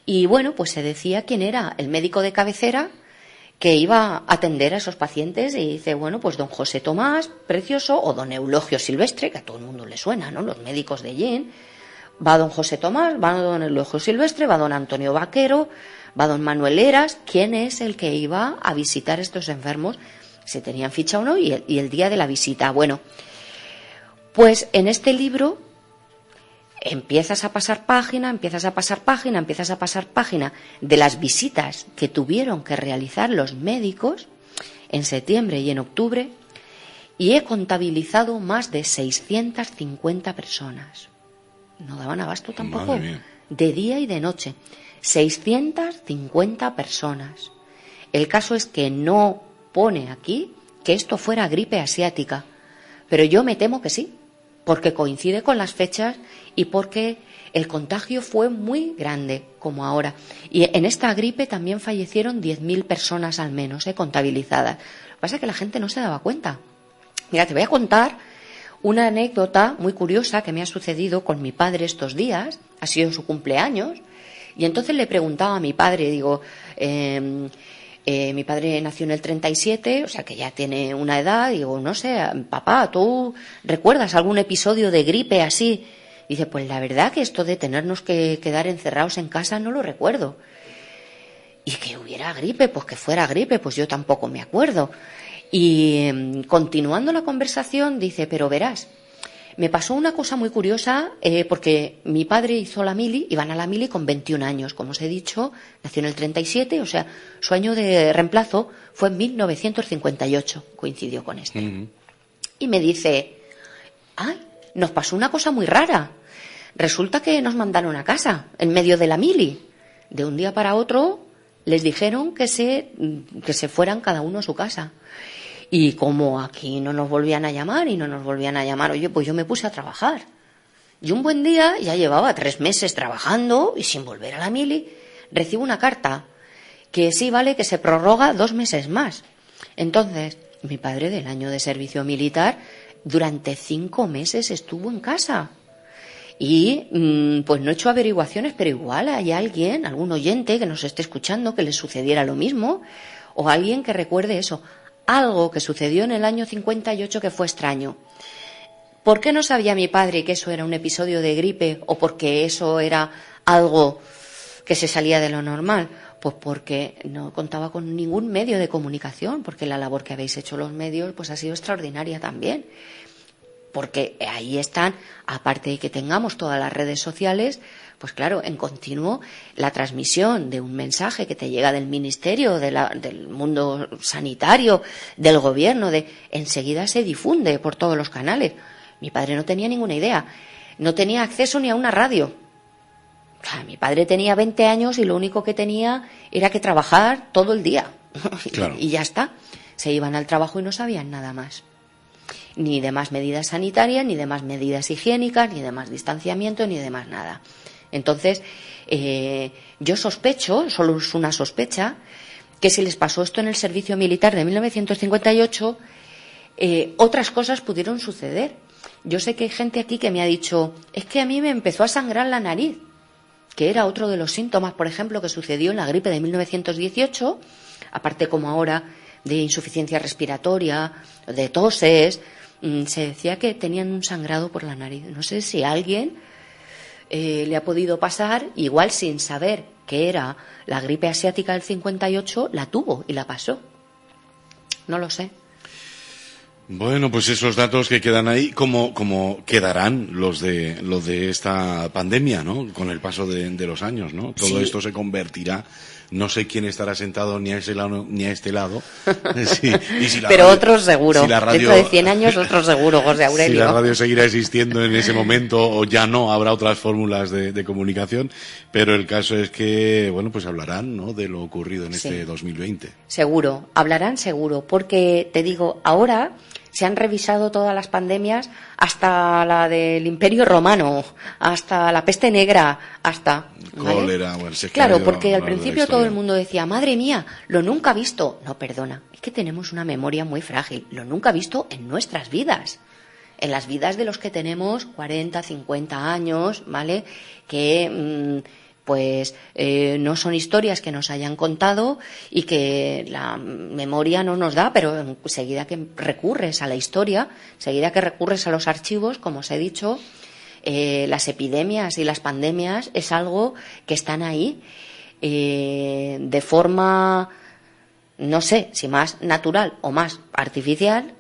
Y bueno, pues se decía quién era el médico de cabecera que iba a atender a esos pacientes y dice, bueno, pues don José Tomás Precioso o don Eulogio Silvestre, que a todo el mundo le suena, ¿no? Los médicos de Hellín. Va don José Tomás, va don Eulogio Silvestre, va don Antonio Vaquero, va don Manuel Heras. ¿Quién es el que iba a visitar a estos enfermos? Si tenían ficha o no, y el día de la visita. Bueno, pues en este libro empiezas a pasar página de las visitas que tuvieron que realizar los médicos en septiembre y en octubre, y he contabilizado más de 650 personas. No daban abasto tampoco, de día y de noche. 650 personas. El caso es que no pone aquí que esto fuera gripe asiática, pero yo me temo que sí, porque coincide con las fechas y porque el contagio fue muy grande, como ahora. Y en esta gripe también fallecieron 10.000 personas al menos, contabilizadas. Lo que pasa es que la gente no se daba cuenta. Mira, te voy a contar una anécdota muy curiosa que me ha sucedido con mi padre estos días. Ha sido su cumpleaños. Y entonces le preguntaba a mi padre, digo, mi padre nació en el 37, o sea que ya tiene una edad. Digo, no sé, papá, ¿tú recuerdas algún episodio de gripe así? Dice, pues la verdad que esto de tenernos que quedar encerrados en casa no lo recuerdo. Y que hubiera gripe, pues que fuera gripe, pues yo tampoco me acuerdo. Y continuando la conversación, dice, pero verás, me pasó una cosa muy curiosa, porque mi padre hizo la mili, iban a la mili con 21 años, como os he dicho, nació en el 37, o sea, su año de reemplazo fue en 1958, coincidió con este. Uh-huh. Y me dice, ay, nos pasó una cosa muy rara. Resulta que nos mandaron a casa, en medio de la mili. De un día para otro les dijeron que se fueran cada uno a su casa. Y como aquí no nos volvían a llamar, oye, pues yo me puse a trabajar. Y un buen día, ya llevaba 3 meses trabajando y sin volver a la mili, recibo una carta que sí vale que se prorroga 2 meses más. Entonces, mi padre del año de servicio militar durante 5 meses estuvo en casa. Y pues no he hecho averiguaciones, pero igual hay alguien, algún oyente que nos esté escuchando que le sucediera lo mismo, o alguien que recuerde eso. Algo que sucedió en el año 58 que fue extraño. ¿Por qué no sabía mi padre que eso era un episodio de gripe o porque eso era algo que se salía de lo normal? Pues porque no contaba con ningún medio de comunicación, porque la labor que habéis hecho los medios pues ha sido extraordinaria también. Porque ahí están, aparte de que tengamos todas las redes sociales, pues claro, en continuo la transmisión de un mensaje que te llega del ministerio, del mundo sanitario, del gobierno, enseguida se difunde por todos los canales. Mi padre no tenía ninguna idea, no tenía acceso ni a una radio. O sea, mi padre tenía 20 años y lo único que tenía era que trabajar todo el día. Claro. Y ya está. Se iban al trabajo y no sabían nada más. Ni de más medidas sanitarias, ni de más medidas higiénicas, ni de más distanciamiento, ni de más nada. Entonces, yo sospecho, solo es una sospecha, que si les pasó esto en el servicio militar de 1958, otras cosas pudieron suceder. Yo sé que hay gente aquí que me ha dicho, es que a mí me empezó a sangrar la nariz, que era otro de los síntomas, por ejemplo, que sucedió en la gripe de 1918, aparte como ahora de insuficiencia respiratoria, de toses, se decía que tenían un sangrado por la nariz. No sé si a alguien le ha podido pasar, igual sin saber que era la gripe asiática del 58, la tuvo y la pasó. No lo sé. Bueno, pues esos datos que quedan ahí, como quedarán los de esta pandemia, ¿no? Con el paso de los años, ¿no? Todo esto se convertirá, no sé quién estará sentado ni a ese lado ni a este lado. Sí, y si pero otros seguro. Si la radio, dentro de 100 años otros seguro, José Aurelio. Si la radio seguirá existiendo en ese momento o ya no, habrá otras fórmulas de comunicación, pero el caso es que, bueno, pues hablarán, ¿no? De lo ocurrido en este 2020. Seguro, hablarán seguro, porque te digo, ahora se han revisado todas las pandemias, hasta la del Imperio Romano, hasta la peste negra, hasta... Cólera, ¿vale? Claro, porque al principio todo el mundo decía, madre mía, lo nunca visto. No, perdona, es que tenemos una memoria muy frágil, lo nunca visto en nuestras vidas. En las vidas de los que tenemos 40, 50 años, ¿vale? Que... no son historias que nos hayan contado y que la memoria no nos da, pero enseguida que recurres a la historia, enseguida que recurres a los archivos, como os he dicho, las epidemias y las pandemias es algo que están ahí de forma, no sé, si más natural o más artificial.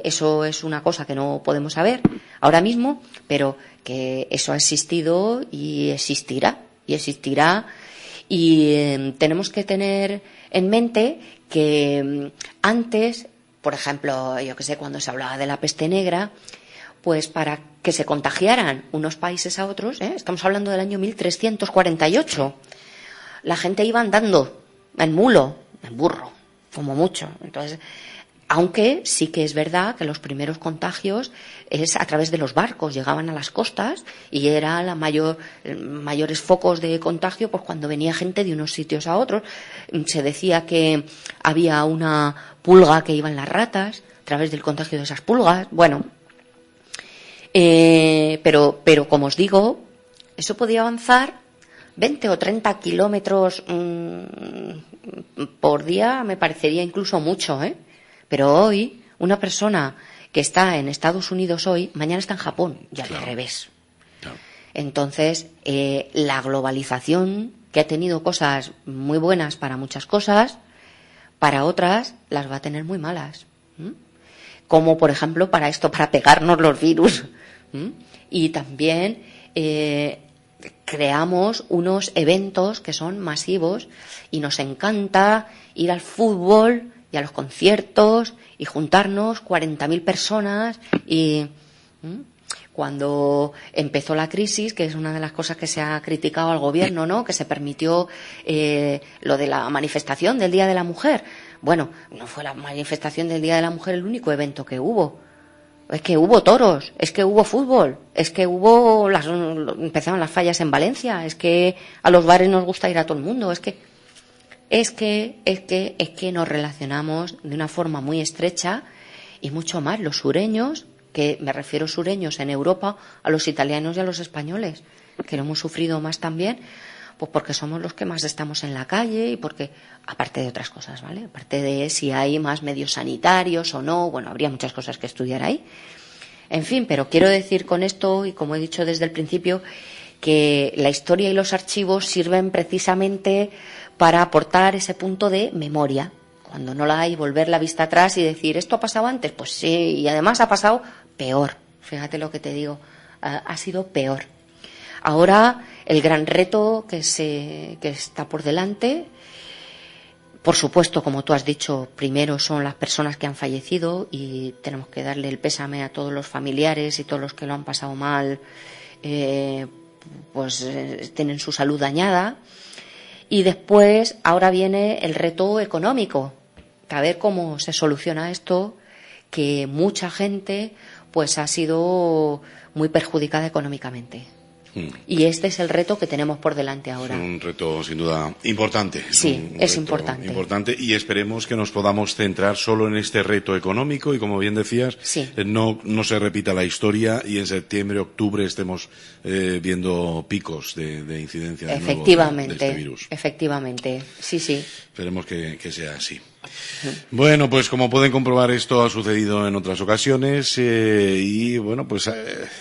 Eso es una cosa que no podemos saber ahora mismo, pero que eso ha existido y existirá. Y tenemos que tener en mente que antes, por ejemplo, yo que sé, cuando se hablaba de la peste negra, pues para que se contagiaran unos países a otros, estamos hablando del año 1348, la gente iba andando en mulo, en burro, como mucho. Entonces, Aunque sí que es verdad que los primeros contagios es a través de los barcos, llegaban a las costas y era mayores focos de contagio pues cuando venía gente de unos sitios a otros. Se decía que había una pulga que iba en las ratas a través del contagio de esas pulgas. Bueno, pero como os digo, eso podía avanzar 20 o 30 kilómetros por día, me parecería incluso mucho, ¿eh? Pero hoy, una persona que está en Estados Unidos hoy, mañana está en Japón, y al revés. Claro. Entonces, la globalización, que ha tenido cosas muy buenas para muchas cosas, para otras las va a tener muy malas. Como, por ejemplo, para pegarnos los virus. Y también creamos unos eventos que son masivos y nos encanta ir al fútbol y a los conciertos y juntarnos 40.000 personas y cuando empezó la crisis, que es una de las cosas que se ha criticado al gobierno, ¿no? Que se permitió lo de la manifestación del Día de la Mujer. Bueno, no fue la manifestación del Día de la Mujer el único evento que hubo. Es que hubo toros, es que hubo fútbol, es que empezaron las fallas en Valencia, es que a los bares nos gusta ir a todo el mundo, es que nos relacionamos de una forma muy estrecha y mucho más los sureños, que me refiero sureños en Europa, a los italianos y a los españoles, que lo hemos sufrido más también, pues porque somos los que más estamos en la calle y porque, aparte de otras cosas, ¿vale? Aparte de si hay más medios sanitarios o no, bueno, habría muchas cosas que estudiar ahí. En fin, pero quiero decir con esto, y como he dicho desde el principio, que la historia y los archivos sirven precisamente para aportar ese punto de memoria. Cuando no la hay, volver la vista atrás y decir, ¿esto ha pasado antes? Pues sí, y además ha pasado peor. Fíjate lo que te digo, ha sido peor. Ahora, el gran reto que está por delante, por supuesto, como tú has dicho, primero son las personas que han fallecido y tenemos que darle el pésame a todos los familiares y todos los que lo han pasado mal, tienen su salud dañada. Y después, ahora viene el reto económico, a ver cómo se soluciona esto, que mucha gente pues ha sido muy perjudicada económicamente. Y este es el reto que tenemos por delante ahora. Es un reto, sin duda, importante. Sí, es importante. Y esperemos que nos podamos centrar solo en este reto económico y, como bien decías, sí, no se repita la historia y en septiembre, octubre estemos viendo picos de incidencia de nuevo de este virus. Efectivamente, sí. Esperemos que sea así. Bueno, pues como pueden comprobar, esto ha sucedido en otras ocasiones y bueno, pues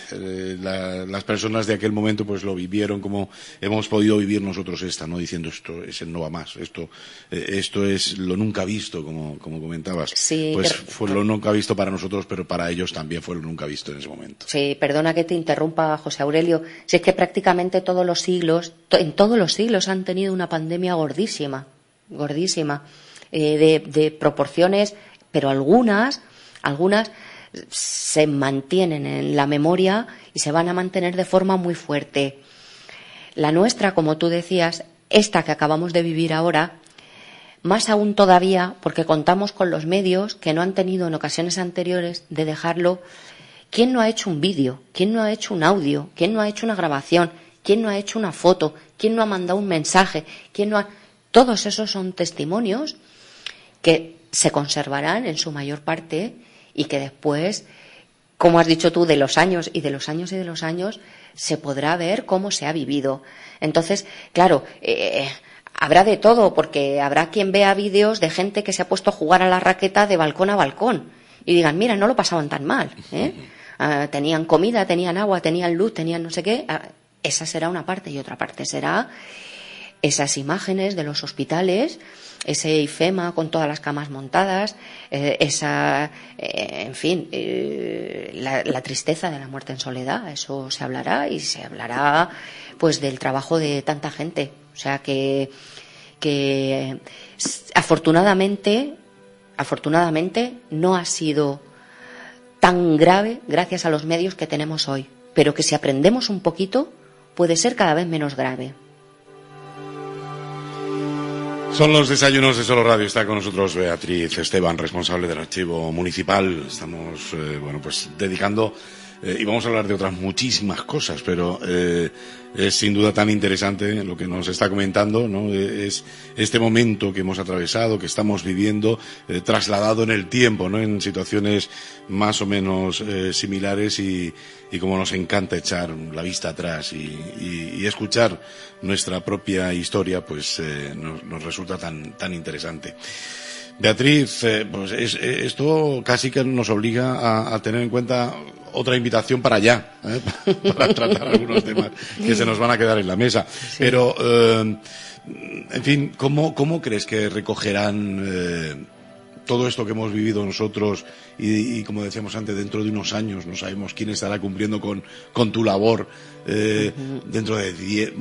las personas de aquel momento pues lo vivieron como hemos podido vivir nosotros ¿no? Diciendo esto es el no va más, esto es lo nunca visto, como comentabas. Sí, pues fue lo nunca visto para nosotros, pero para ellos también fue lo nunca visto en ese momento. Sí, perdona que te interrumpa, José Aurelio, si es que prácticamente en todos los siglos han tenido una pandemia gordísima. De proporciones, pero algunas se mantienen en la memoria y se van a mantener de forma muy fuerte. La nuestra, como tú decías, esta que acabamos de vivir ahora, más aún todavía, porque contamos con los medios que no han tenido en ocasiones anteriores de dejarlo. ¿Quién no ha hecho un vídeo? ¿Quién no ha hecho un audio? ¿Quién no ha hecho una grabación? ¿Quién no ha hecho una foto? ¿Quién no ha mandado un mensaje? Todos esos son testimonios que se conservarán en su mayor parte y que después, como has dicho tú, de los años y de los años y de los años, se podrá ver cómo se ha vivido. Entonces, claro, habrá de todo, porque habrá quien vea vídeos de gente que se ha puesto a jugar a la raqueta de balcón a balcón y digan, mira, no lo pasaban tan mal, tenían comida, tenían agua, tenían luz, tenían no sé qué. Esa será una parte, y otra parte será esas imágenes de los hospitales, ese IFEMA con todas las camas montadas, la tristeza de la muerte en soledad. Eso se hablará, y se hablará pues del trabajo de tanta gente. O sea que afortunadamente no ha sido tan grave gracias a los medios que tenemos hoy, pero que si aprendemos un poquito puede ser cada vez menos grave. Son los desayunos de Solo Radio. Está con nosotros Beatriz Esteban, responsable del archivo municipal. Estamos, pues dedicando, y vamos a hablar de otras muchísimas cosas, pero es sin duda tan interesante lo que nos está comentando, ¿no? Es este momento que hemos atravesado, que estamos viviendo, trasladado en el tiempo, ¿no? En situaciones más o menos similares y como nos encanta echar la vista atrás y escuchar nuestra propia historia, pues nos resulta tan interesante. Beatriz, pues esto casi que nos obliga a tener en cuenta otra invitación para allá, para tratar algunos temas que se nos van a quedar en la mesa. Sí. Pero, en fin, ¿cómo crees que recogerán todo esto que hemos vivido nosotros y como decíamos antes, dentro de unos años no sabemos quién estará cumpliendo con tu labor dentro de 10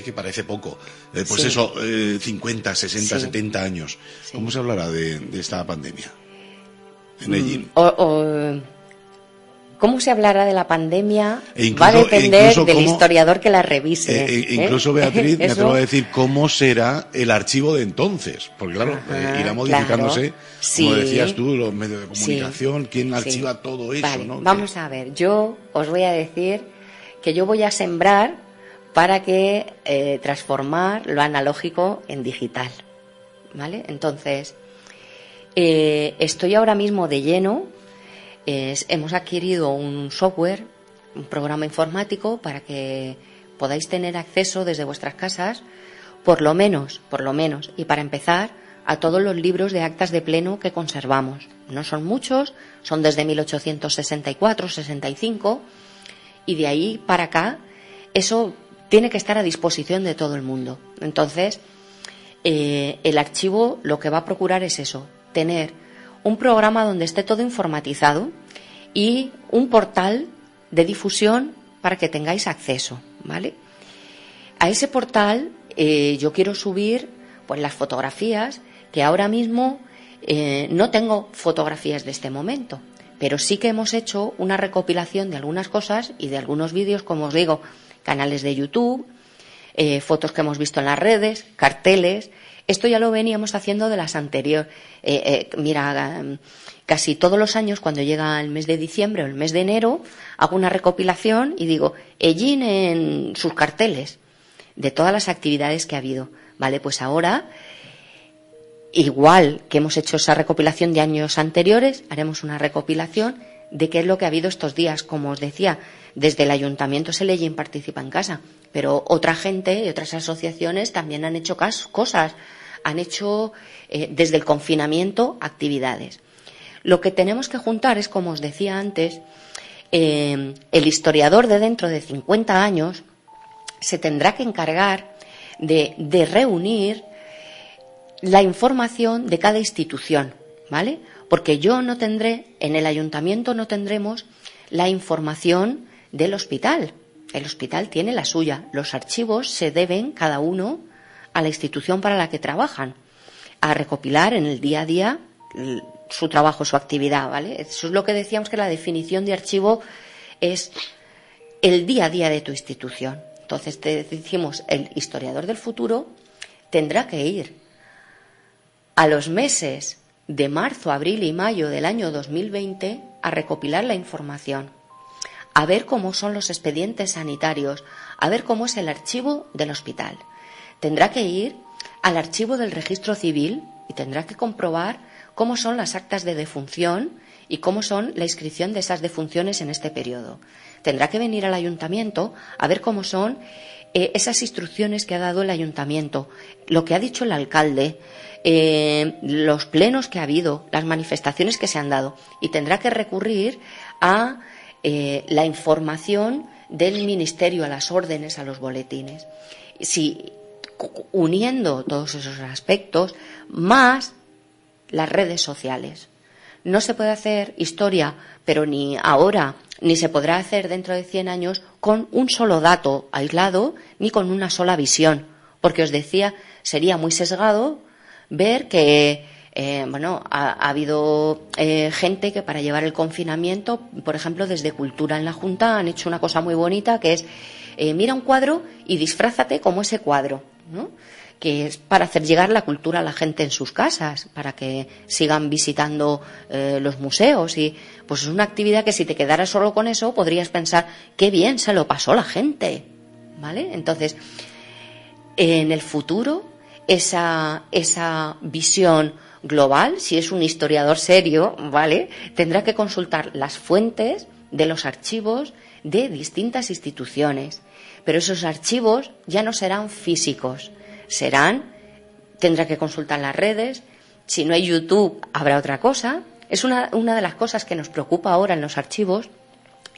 que parece poco, pues sí. Eso, 50, 60, sí. 70 años. Sí. ¿Cómo se hablará de esta pandemia en Ellín? ¿Cómo se hablará de la pandemia? Va a depender del historiador que la revise. Incluso, Beatriz, me atrevo a decir cómo será el archivo de entonces. Porque, claro, irá modificándose, claro. Como decías tú, los medios de comunicación, sí. ¿Quién archiva todo eso? Vale, ¿no? Vamos a ver, yo os voy a decir que yo voy a sembrar para que transformar lo analógico en digital. ¿Vale? Entonces, estoy ahora mismo de lleno. Hemos adquirido un software, un programa informático para que podáis tener acceso desde vuestras casas, por lo menos, y para empezar, a todos los libros de actas de pleno que conservamos. No son muchos, son desde 1864-65, y de ahí para acá, eso tiene que estar a disposición de todo el mundo. Entonces, el archivo lo que va a procurar es eso, tener un programa donde esté todo informatizado y un portal de difusión para que tengáis acceso, ¿vale? A ese portal yo quiero subir pues las fotografías, que ahora mismo no tengo fotografías de este momento, pero sí que hemos hecho una recopilación de algunas cosas y de algunos vídeos, como os digo, canales de YouTube, fotos que hemos visto en las redes, carteles. Esto ya lo veníamos haciendo de las anteriores. Mira, casi todos los años, cuando llega el mes de diciembre o el mes de enero, hago una recopilación y digo, Ellín en sus carteles, de todas las actividades que ha habido. Vale, pues ahora, igual que hemos hecho esa recopilación de años anteriores, haremos una recopilación de qué es lo que ha habido estos días. Como os decía, desde el Ayuntamiento Ellín participa en casa, pero otra gente y otras asociaciones también han hecho cosas. Han hecho, desde el confinamiento, actividades. Lo que tenemos que juntar es, como os decía antes, el historiador de dentro de 50 años se tendrá que encargar de reunir la información de cada institución, ¿vale? Porque yo no tendré, en el ayuntamiento no tendremos la información del hospital. El hospital tiene la suya. Los archivos se deben, cada uno, a la institución para la que trabajan, a recopilar en el día a día su trabajo, su actividad, ¿vale? Eso es lo que decíamos, que la definición de archivo es el día a día de tu institución. Entonces te decimos, el historiador del futuro tendrá que ir a los meses de marzo, abril y mayo del año 2020 a recopilar la información, a ver cómo son los expedientes sanitarios, a ver cómo es el archivo del hospital. Tendrá que ir al archivo del registro civil y tendrá que comprobar cómo son las actas de defunción y cómo son la inscripción de esas defunciones en este periodo. Tendrá que venir al ayuntamiento a ver cómo son esas instrucciones que ha dado el ayuntamiento, lo que ha dicho el alcalde, los plenos que ha habido, las manifestaciones que se han dado, y tendrá que recurrir a la información del ministerio, a las órdenes, a los boletines. Si uniendo todos esos aspectos, más las redes sociales. No se puede hacer historia, pero ni ahora, ni se podrá hacer dentro de 100 años con un solo dato aislado, ni con una sola visión. Porque os decía, sería muy sesgado ver que ha habido gente que para llevar el confinamiento, por ejemplo, desde Cultura en la Junta han hecho una cosa muy bonita, que es mira un cuadro y disfrázate como ese cuadro, ¿no? que es para hacer llegar la cultura a la gente en sus casas, para que sigan visitando los museos. Y pues es una actividad que si te quedaras solo con eso podrías pensar qué bien se lo pasó la gente, ¿vale? Entonces, en el futuro, esa visión global, si es un historiador serio, ¿vale?, tendrá que consultar las fuentes de los archivos de distintas instituciones. Pero esos archivos ya no serán físicos, tendrá que consultar las redes. Si no hay YouTube, habrá otra cosa. Es una de las cosas que nos preocupa ahora en los archivos,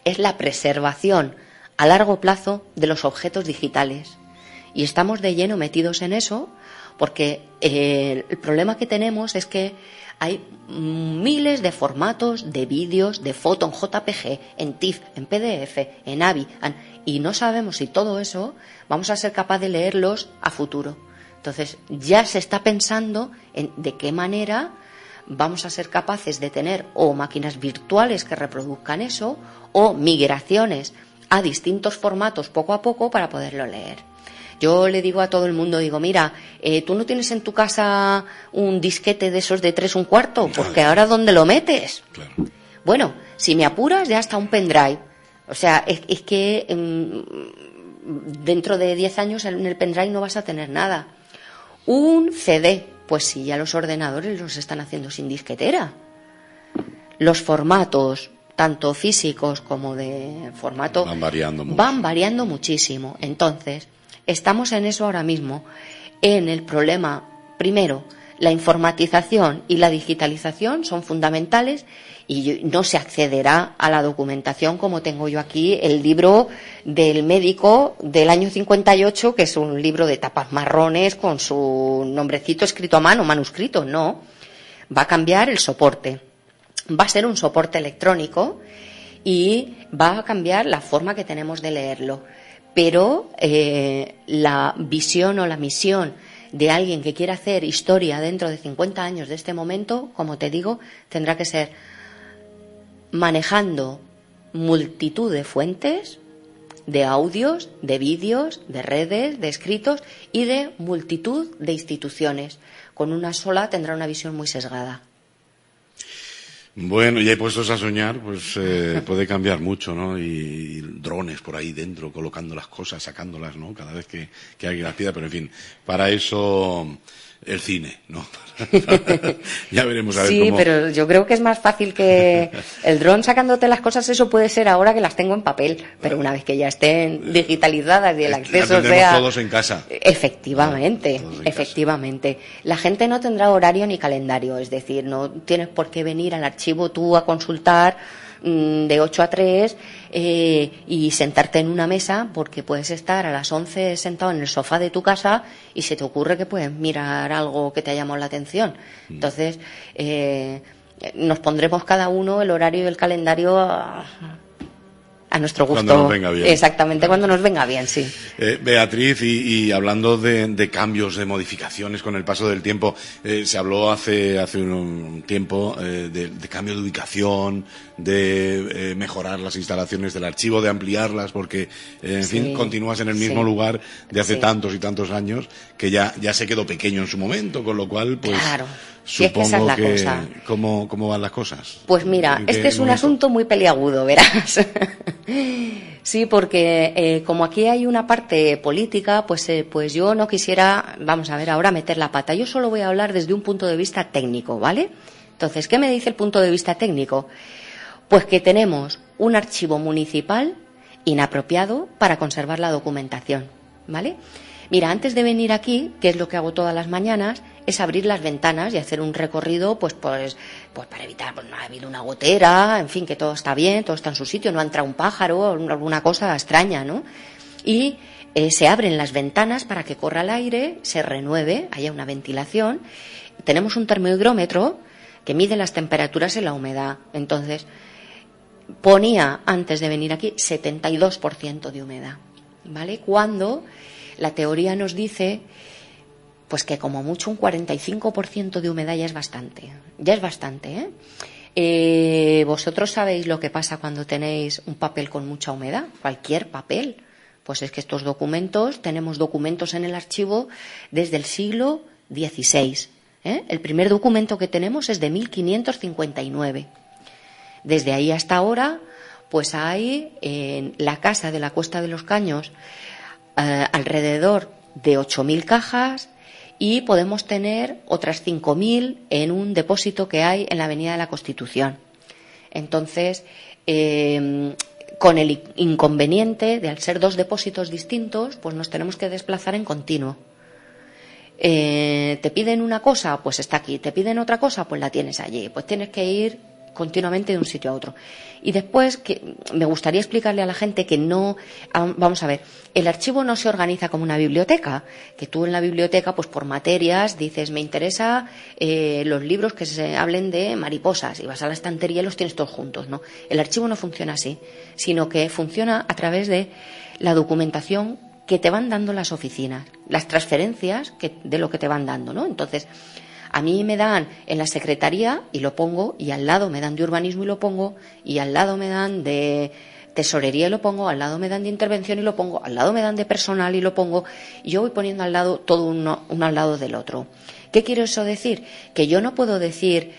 es la preservación a largo plazo de los objetos digitales. Y estamos de lleno metidos en eso, porque el problema que tenemos es que hay miles de formatos de vídeos, de foto en JPG, en TIFF, en PDF, en AVI, y no sabemos si todo eso vamos a ser capaces de leerlos a futuro. Entonces ya se está pensando en de qué manera vamos a ser capaces de tener o máquinas virtuales que reproduzcan eso, o migraciones a distintos formatos poco a poco para poderlo leer. Yo le digo a todo el mundo, digo, mira, ¿tú no tienes en tu casa un disquete de esos de 3 1/4? Porque ahora ¿dónde lo metes? Claro. Bueno, si me apuras, ya está un pendrive. O sea, es que dentro de 10 años en el pendrive no vas a tener nada. Un CD, pues sí, ya los ordenadores los están haciendo sin disquetera. Los formatos, tanto físicos como de formato, van variando mucho. Van variando muchísimo. Entonces, estamos en eso ahora mismo, en el problema. Primero, la informatización y la digitalización son fundamentales y no se accederá a la documentación como tengo yo aquí el libro del médico del año 58, que es un libro de tapas marrones con su nombrecito escrito a mano, manuscrito. No, va a cambiar el soporte, va a ser un soporte electrónico y va a cambiar la forma que tenemos de leerlo. Pero la visión o la misión de alguien que quiera hacer historia dentro de 50 años de este momento, como te digo, tendrá que ser manejando multitud de fuentes, de audios, de vídeos, de redes, de escritos y de multitud de instituciones. Con una sola tendrá una visión muy sesgada. Bueno, ya puestos a soñar, pues puede cambiar mucho, ¿no? Y drones por ahí dentro, colocando las cosas, sacándolas, ¿no? Cada vez que alguien las pida, pero en fin, para eso el cine, ¿no? Ya veremos a ver sí, cómo... pero yo creo que es más fácil que el dron sacándote las cosas, eso puede ser ahora que las tengo en papel, pero una vez que ya estén digitalizadas y el acceso sea... todos en casa. Efectivamente, todos en efectivamente. Casa. La gente no tendrá horario ni calendario, es decir, no tienes por qué venir al archivo tú a consultar de 8 a 3 y sentarte en una mesa, porque puedes estar a las 11 sentado en el sofá de tu casa y se te ocurre que puedes mirar algo que te ha llamado la atención. Entonces nos pondremos cada uno el horario y el calendario a nuestro gusto. Cuando nos venga bien. Exactamente, cuando nos venga bien, sí. Beatriz, y hablando de cambios, de modificaciones con el paso del tiempo, se habló hace un tiempo de cambio de ubicación, de mejorar las instalaciones del archivo, de ampliarlas, porque, en fin, continúas en el mismo lugar de hace tantos y tantos años, que ya se quedó pequeño en su momento, con lo cual, pues... Claro. Supongo esa es la cosa. ¿Cómo van las cosas? Pues mira, este es un asunto muy peliagudo, verás. Sí, porque como aquí hay una parte política, pues yo no quisiera, vamos a ver, ahora meter la pata. Yo solo voy a hablar desde un punto de vista técnico, ¿vale? Entonces, ¿qué me dice el punto de vista técnico? Pues que tenemos un archivo municipal inapropiado para conservar la documentación, ¿vale? Mira, antes de venir aquí, que es lo que hago todas las mañanas, es abrir las ventanas y hacer un recorrido, pues para evitar, pues no ha habido una gotera, en fin, que todo está bien, todo está en su sitio, no ha entrado un pájaro o alguna cosa extraña, ¿no? Y se abren las ventanas para que corra el aire, se renueve, haya una ventilación. Tenemos un termómetro que mide las temperaturas y la humedad. Entonces, ponía antes de venir aquí 72% de humedad, ¿vale? Cuando la teoría nos dice pues que como mucho un 45% de humedad ya es bastante, ¿eh? Vosotros sabéis lo que pasa cuando tenéis un papel con mucha humedad, cualquier papel, Pues es que estos documentos, tenemos documentos en el archivo desde el siglo XVI. El primer documento que tenemos es de 1559. Desde ahí hasta ahora, pues hay en la casa de la Cuesta de los Caños alrededor de 8.000 cajas y podemos tener otras 5.000 en un depósito que hay en la Avenida de la Constitución. Entonces, con el inconveniente de al ser dos depósitos distintos, pues nos tenemos que desplazar en continuo. Te piden una cosa, pues está aquí. Te piden otra cosa, pues la tienes allí. Pues tienes que ir continuamente de un sitio a otro. Y después, que me gustaría explicarle a la gente que no... Vamos a ver, el archivo no se organiza como una biblioteca, que tú en la biblioteca, pues por materias, dices, me interesa los libros que se hablen de mariposas, y vas a la estantería y los tienes todos juntos, ¿no? El archivo no funciona así, sino que funciona a través de la documentación que te van dando las oficinas, las transferencias de lo que te van dando, ¿no? Entonces, a mí me dan en la secretaría y lo pongo, y al lado me dan de urbanismo y lo pongo, y al lado me dan de tesorería y lo pongo, al lado me dan de intervención y lo pongo, al lado me dan de personal y lo pongo, y yo voy poniendo al lado todo uno al lado del otro. ¿Qué quiero eso decir? Que yo no puedo decir,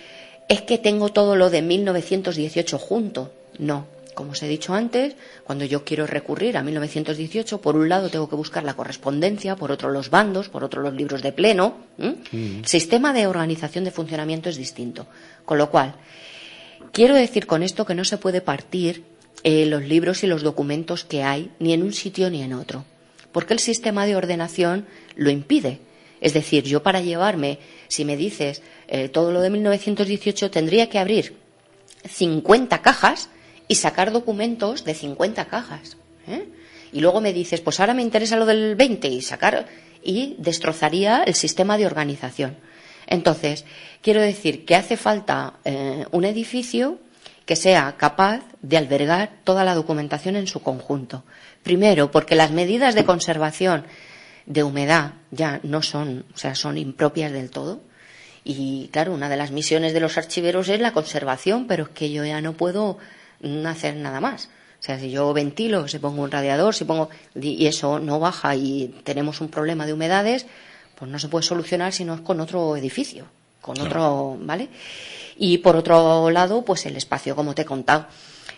es que tengo todo lo de 1918 junto. No. Como os he dicho antes, cuando yo quiero recurrir a 1918, por un lado tengo que buscar la correspondencia, por otro los bandos, por otro los libros de pleno. El sistema de organización de funcionamiento es distinto. Con lo cual, quiero decir con esto que no se puede partir los libros y los documentos que hay ni en un sitio ni en otro, porque el sistema de ordenación lo impide. Es decir, yo para llevarme, si me dices todo lo de 1918, tendría que abrir 50 cajas y sacar documentos de 50 cajas. Y luego me dices, pues ahora me interesa lo del 20 y destrozaría el sistema de organización. Entonces, quiero decir que hace falta un edificio que sea capaz de albergar toda la documentación en su conjunto. Primero, porque las medidas de conservación de humedad ya no son, o sea, son impropias del todo. Y claro, una de las misiones de los archiveros es la conservación, pero es que yo ya no puedo hacer nada más. O sea, si yo ventilo, si pongo un radiador, y eso no baja y tenemos un problema de humedades, pues no se puede solucionar si no es con otro edificio, otro, ¿vale? Y por otro lado, pues el espacio, como te he contado.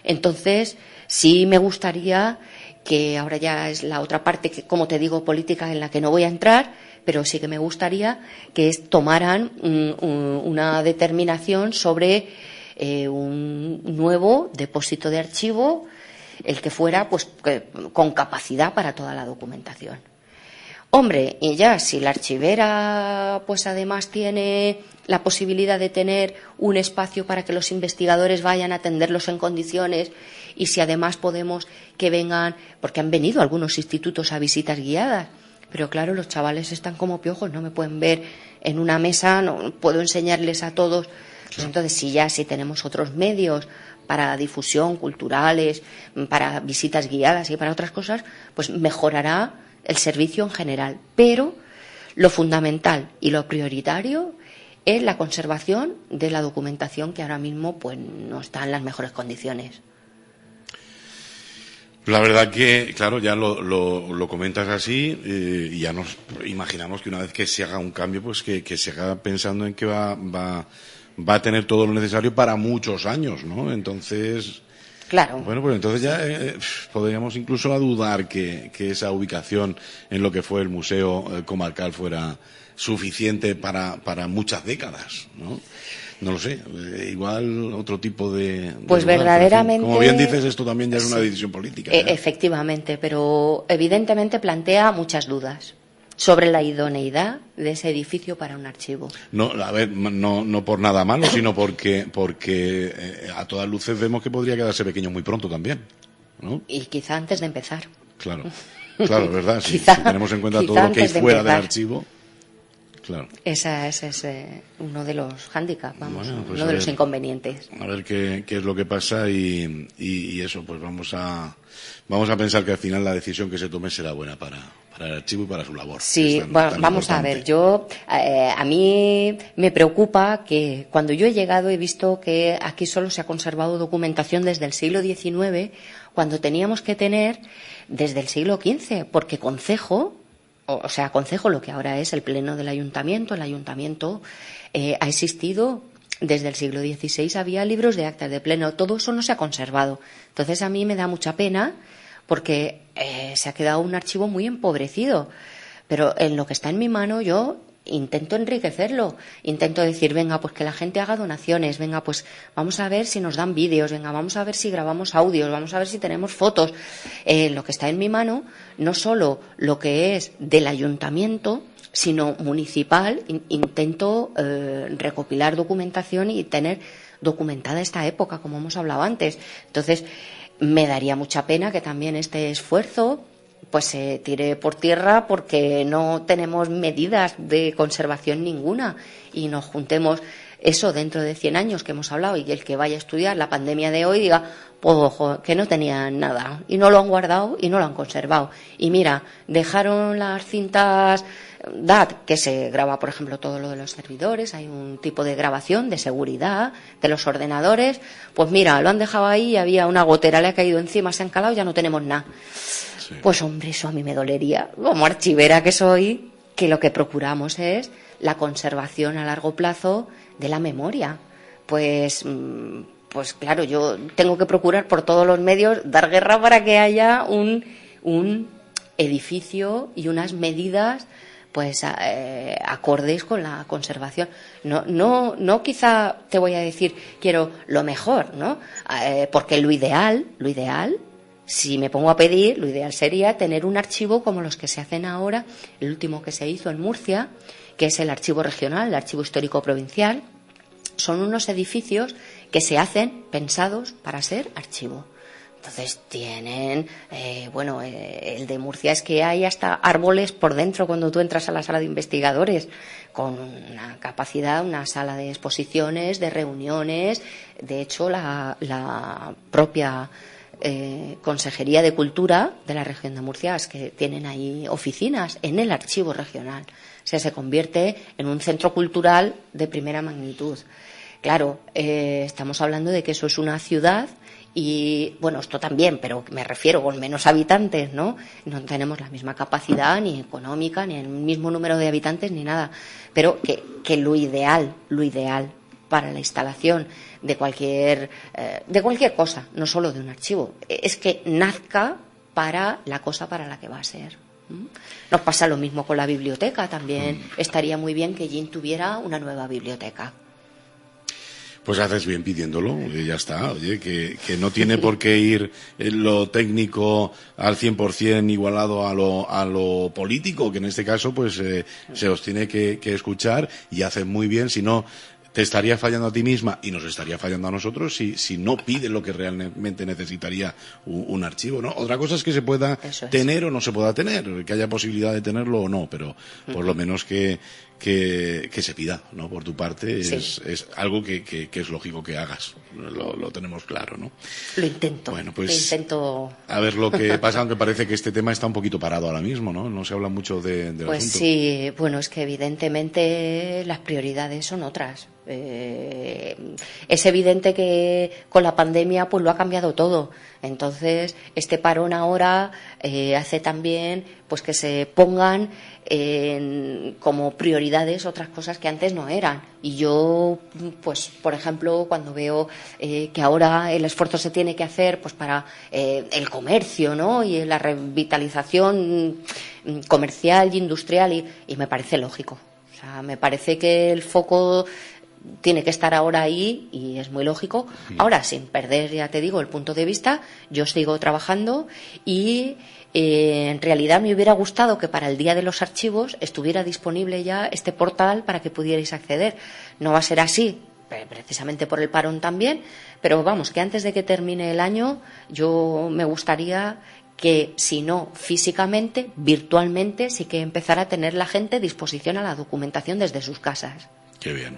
Entonces, sí me gustaría que ahora ya es la otra parte, que, como te digo, política, en la que no voy a entrar, pero sí que me gustaría que tomaran una determinación sobre un nuevo depósito de archivo, el que fuera pues con capacidad para toda la documentación. Hombre, y ya si la archivera pues además tiene la posibilidad de tener un espacio para que los investigadores vayan a atenderlos en condiciones, y si además podemos que vengan, porque han venido algunos institutos a visitas guiadas, pero claro, los chavales están como piojos, no me pueden ver en una mesa, no puedo enseñarles a todos. Pues entonces, si tenemos otros medios para difusión, culturales, para visitas guiadas y para otras cosas, pues mejorará el servicio en general. Pero lo fundamental y lo prioritario es la conservación de la documentación, que ahora mismo pues no está en las mejores condiciones. La verdad que, claro, ya lo comentas así, y ya nos imaginamos que una vez que se haga un cambio, pues que se haga pensando en que va a tener todo lo necesario para muchos años, ¿no? Entonces, claro. Bueno, pues entonces ya podríamos incluso dudar que esa ubicación en lo que fue el Museo Comarcal fuera suficiente para muchas décadas, ¿no? No lo sé, igual otro tipo de pues lugar, verdaderamente. Como bien dices, esto también ya es una decisión política. Efectivamente, pero evidentemente plantea muchas dudas sobre la idoneidad de ese edificio para un archivo. No, a ver, no por nada malo, sino porque a todas luces vemos que podría quedarse pequeño muy pronto también, ¿no? Y quizá antes de empezar. Claro, es verdad. Si tenemos en cuenta todo lo que hay fuera del archivo. Claro. Ese es uno de los hándicaps, pues uno de los inconvenientes. A ver qué es lo que pasa y eso, pues vamos a pensar que al final la decisión que se tome será buena para para el archivo y para su labor. Sí, tan vamos importante. a ver, a mí me preocupa que cuando yo he llegado he visto que aquí solo se ha conservado documentación desde el siglo XIX, cuando teníamos que tener desde el siglo XV, porque concejo, lo que ahora es el pleno del ayuntamiento, el ayuntamiento ha existido desde el siglo XVI, había libros de actas de pleno, todo eso no se ha conservado. Entonces a mí me da mucha pena porque se ha quedado un archivo muy empobrecido, pero en lo que está en mi mano yo intento enriquecerlo, intento decir, venga, pues que la gente haga donaciones, venga, pues vamos a ver si nos dan vídeos, venga, vamos a ver si grabamos audios, vamos a ver si tenemos fotos. Lo que está en mi mano, no solo lo que es del ayuntamiento, sino municipal, intento recopilar documentación y tener documentada esta época, como hemos hablado antes. Entonces, me daría mucha pena que también este esfuerzo pues se tire por tierra porque no tenemos medidas de conservación ninguna y nos juntemos eso dentro de 100 años que hemos hablado y el que vaya a estudiar la pandemia de hoy diga, pues ojo, que no tenían nada y no lo han guardado y no lo han conservado. Y mira, dejaron las cintas DAT, que se graba, por ejemplo, todo lo de los servidores, hay un tipo de grabación de seguridad de los ordenadores, pues mira, lo han dejado ahí y había una gotera, le ha caído encima, se han calado y ya no tenemos nada. Sí. Pues hombre, eso a mí me dolería, como archivera que soy, que lo que procuramos es la conservación a largo plazo de la memoria. Pues claro, yo tengo que procurar por todos los medios dar guerra para que haya un edificio y unas medidas pues acordes con la conservación. No quizá te voy a decir quiero lo mejor, ¿no? Porque lo ideal, si me pongo a pedir, lo ideal sería tener un archivo como los que se hacen ahora, el último que se hizo en Murcia, que es el archivo regional, el archivo histórico provincial. Son unos edificios que se hacen pensados para ser archivo. Entonces tienen, el de Murcia es que hay hasta árboles por dentro cuando tú entras a la sala de investigadores, con una capacidad, una sala de exposiciones, de reuniones. De hecho, la propia Consejería de Cultura de la región de Murcia es que tienen ahí oficinas en el archivo regional. O sea, se convierte en un centro cultural de primera magnitud. Claro, estamos hablando de que eso es una ciudad y, bueno, esto también, pero me refiero con menos habitantes, ¿no? No tenemos la misma capacidad ni económica, ni el mismo número de habitantes, ni nada. Pero que lo ideal para la instalación de cualquier cosa, no solo de un archivo, es que nazca para la cosa para la que va a ser. Nos pasa lo mismo con la biblioteca, también estaría muy bien que Jin tuviera una nueva biblioteca. Pues haces bien pidiéndolo, ya está. Oye, que no tiene por qué ir lo técnico al 100% igualado a lo político, que en este caso pues se os tiene que escuchar y haces muy bien, si no te estaría fallando a ti misma y nos estaría fallando a nosotros si no pide lo que realmente necesitaría un archivo, ¿no? Otra cosa es que se pueda tener o no se pueda tener, que haya posibilidad de tenerlo o no, pero por lo menos que se pida, ¿no? Por tu parte es algo que es lógico que hagas, lo tenemos claro, ¿no? Lo intento. Bueno, pues a ver lo que pasa, aunque parece que este tema está un poquito parado ahora mismo, ¿no? No se habla mucho del asunto. Pues sí, bueno, es que evidentemente las prioridades son otras. Es evidente que con la pandemia pues lo ha cambiado todo. Entonces este parón ahora hace también pues que se pongan como prioridades otras cosas que antes no eran. Y yo pues por ejemplo cuando veo que ahora el esfuerzo se tiene que hacer pues para el comercio, ¿no? Y la revitalización comercial y industrial y me parece lógico. O sea, me parece que el foco tiene que estar ahora ahí y es muy lógico. Ahora, sin perder, ya te digo, el punto de vista, yo sigo trabajando y en realidad me hubiera gustado que para el Día de los Archivos estuviera disponible ya este portal para que pudierais acceder. No va a ser así, precisamente por el parón también, pero vamos, que antes de que termine el año yo me gustaría que, si no físicamente, virtualmente, sí que empezara a tener la gente disposición a la documentación desde sus casas. Qué bien.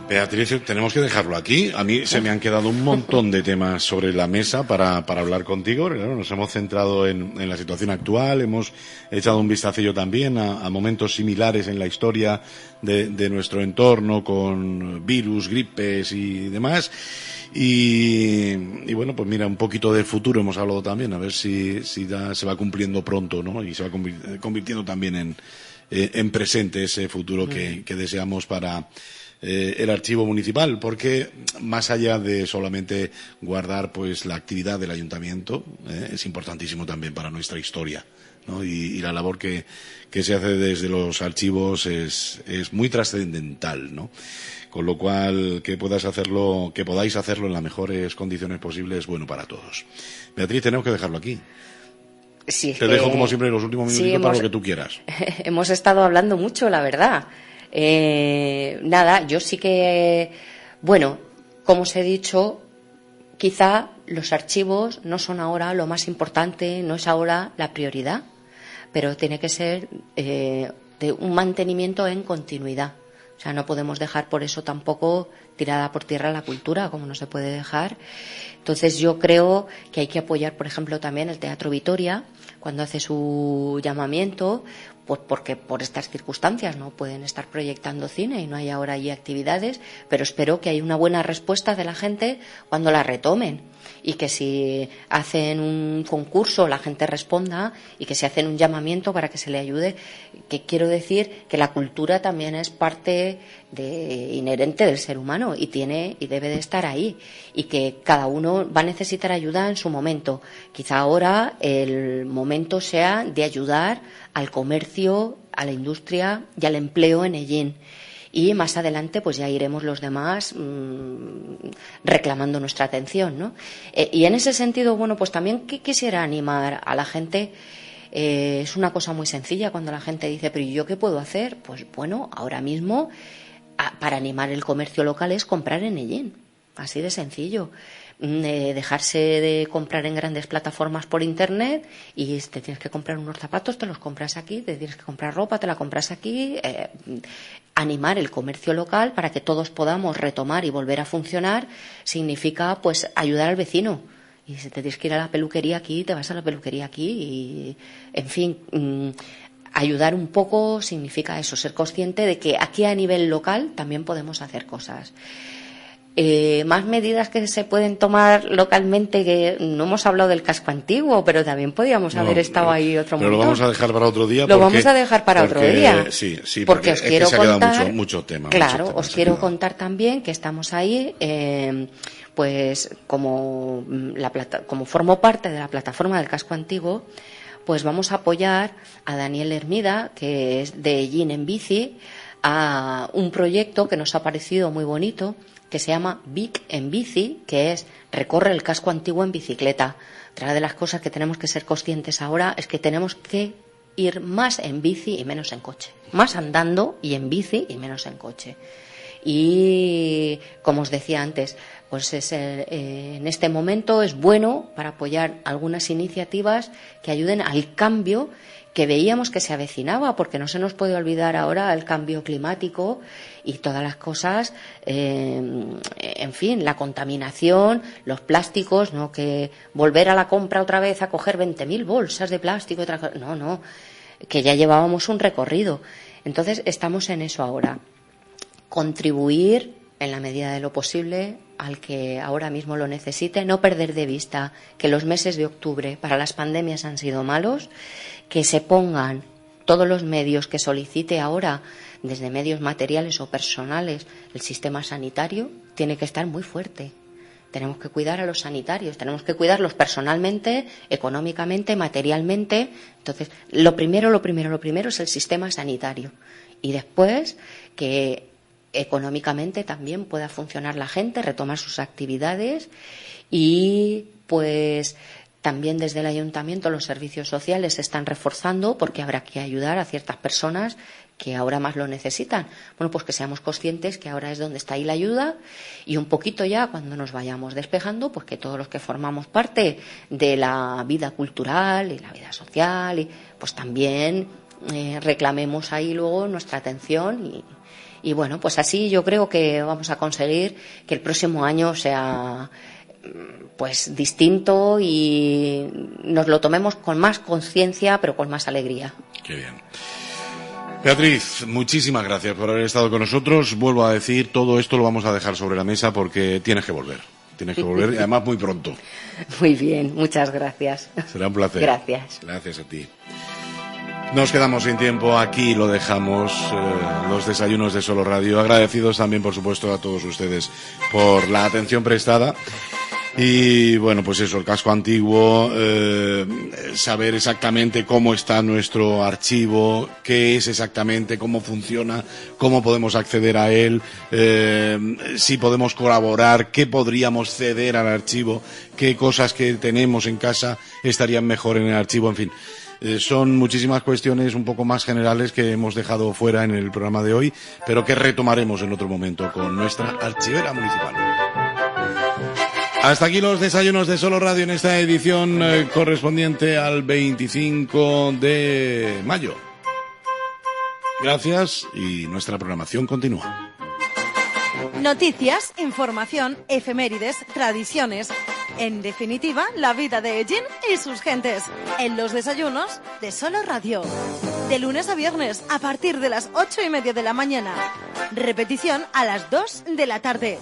Beatriz, tenemos que dejarlo aquí. A mí se me han quedado un montón de temas sobre la mesa para hablar contigo. Nos hemos centrado en la situación actual, hemos echado un vistacillo también a momentos similares en la historia de nuestro entorno con virus, gripes y demás. Y bueno, pues mira, un poquito de futuro hemos hablado también, a ver si ya se va cumpliendo pronto, ¿no? Y se va convirtiendo también en presente ese futuro que deseamos para el archivo municipal, porque más allá de solamente guardar pues la actividad del ayuntamiento, es importantísimo también para nuestra historia, ¿no? Y la labor que se hace desde los archivos es muy trascendental, ¿no? Con lo cual, que podáis hacerlo en las mejores condiciones posibles es bueno para todos. Beatriz, tenemos que dejarlo aquí. Sí, te dejo como siempre los últimos minutitos para lo que tú quieras. Hemos estado hablando mucho, la verdad. Nada, yo sí que, bueno, como os he dicho, quizá los archivos no son ahora lo más importante, no es ahora la prioridad, pero tiene que ser de un mantenimiento en continuidad. O sea, no podemos dejar por eso tampoco tirada por tierra la cultura, como no se puede dejar. Entonces yo creo que hay que apoyar, por ejemplo, también el Teatro Vitoria cuando hace su llamamiento, pues porque por estas circunstancias no pueden estar proyectando cine y no hay ahora allí actividades, pero espero que haya una buena respuesta de la gente cuando la retomen y que si hacen un concurso la gente responda y que si hacen un llamamiento para que se le ayude, que quiero decir que la cultura también es parte inherente del ser humano y debe de estar ahí y que cada uno va a necesitar ayuda en su momento. Quizá ahora el momento sea de ayudar al comercio, a la industria y al empleo en Ellín. Y más adelante pues ya iremos los demás reclamando nuestra atención, ¿no? Y en ese sentido, bueno, pues también quisiera animar a la gente. Es una cosa muy sencilla cuando la gente dice, pero ¿y yo qué puedo hacer? Pues bueno, ahora mismo para animar el comercio local es comprar en Ellín, así de sencillo. Dejarse de comprar en grandes plataformas por internet y te tienes que comprar unos zapatos, te los compras aquí, te tienes que comprar ropa, te la compras aquí. Animar el comercio local para que todos podamos retomar y volver a funcionar significa pues ayudar al vecino. Y si te tienes que ir a la peluquería aquí, te vas a la peluquería aquí y, en fin, ayudar un poco significa eso, ser consciente de que aquí a nivel local también podemos hacer cosas. Más medidas que se pueden tomar localmente, que no hemos hablado del casco antiguo, pero también podíamos haber estado ahí otro momento. Pero lo vamos a dejar para otro día. Lo vamos a dejar para otro día. Sí, porque os quiero contar, mucho tema. Claro, os quiero contar también que estamos ahí, pues como formo parte de la plataforma del casco antiguo, pues vamos a apoyar a Daniel Hermida, que es de Ellín en bici, a un proyecto que nos ha parecido muy bonito, que se llama Vic en bici, que es recorre el casco antiguo en bicicleta. Otra de las cosas que tenemos que ser conscientes ahora es que tenemos que ir más en bici y menos en coche. Más andando y en bici y menos en coche. Y, como os decía antes, pues en este momento es bueno para apoyar algunas iniciativas que ayuden al cambio que veíamos que se avecinaba, porque no se nos puede olvidar ahora el cambio climático y todas las cosas, en fin, la contaminación, los plásticos, no que volver a la compra otra vez a coger 20.000 bolsas de plástico, no, que ya llevábamos un recorrido. Entonces estamos en eso ahora. Contribuir en la medida de lo posible al que ahora mismo lo necesite, no perder de vista que los meses de octubre para las pandemias han sido malos, que se pongan todos los medios que solicite ahora, desde medios materiales o personales, el sistema sanitario tiene que estar muy fuerte. Tenemos que cuidar a los sanitarios, tenemos que cuidarlos personalmente, económicamente, materialmente. Entonces, lo primero es el sistema sanitario. Y después, que económicamente también pueda funcionar la gente, retomar sus actividades y, pues, también desde el ayuntamiento los servicios sociales se están reforzando porque habrá que ayudar a ciertas personas que ahora más lo necesitan. Bueno, pues que seamos conscientes que ahora es donde está ahí la ayuda y un poquito ya cuando nos vayamos despejando, pues que todos los que formamos parte de la vida cultural y la vida social, pues también reclamemos ahí luego nuestra atención Y bueno, pues así yo creo que vamos a conseguir que el próximo año sea pues distinto y nos lo tomemos con más conciencia, pero con más alegría. Qué bien. Beatriz, muchísimas gracias por haber estado con nosotros. Vuelvo a decir, todo esto lo vamos a dejar sobre la mesa porque tienes que volver. Tienes que volver y además muy pronto. Muy bien, muchas gracias. Será un placer. Gracias. Gracias a ti. Nos quedamos sin tiempo, aquí lo dejamos, los desayunos de Solo Radio. Agradecidos también, por supuesto, a todos ustedes por la atención prestada. Y bueno, pues eso, el casco antiguo, saber exactamente cómo está nuestro archivo, qué es exactamente, cómo funciona, cómo podemos acceder a él, si podemos colaborar, qué podríamos ceder al archivo, qué cosas que tenemos en casa estarían mejor en el archivo, en fin. Son muchísimas cuestiones un poco más generales que hemos dejado fuera en el programa de hoy, pero que retomaremos en otro momento con nuestra archivera municipal. Hasta aquí los desayunos de Solo Radio en esta edición correspondiente al 25 de mayo. Gracias y nuestra programación continúa. Noticias, información, efemérides, tradiciones. En definitiva, la vida de Ellín y sus gentes. En los desayunos de Solo Radio. De lunes a viernes a partir de las 8:30 de la mañana. Repetición a las 2 de la tarde.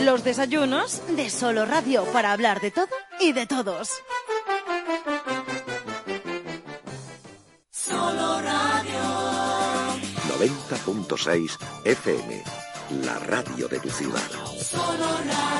Los desayunos de Solo Radio para hablar de todo y de todos. Solo Radio. 90.6 FM, la radio de tu ciudad. Solo Radio.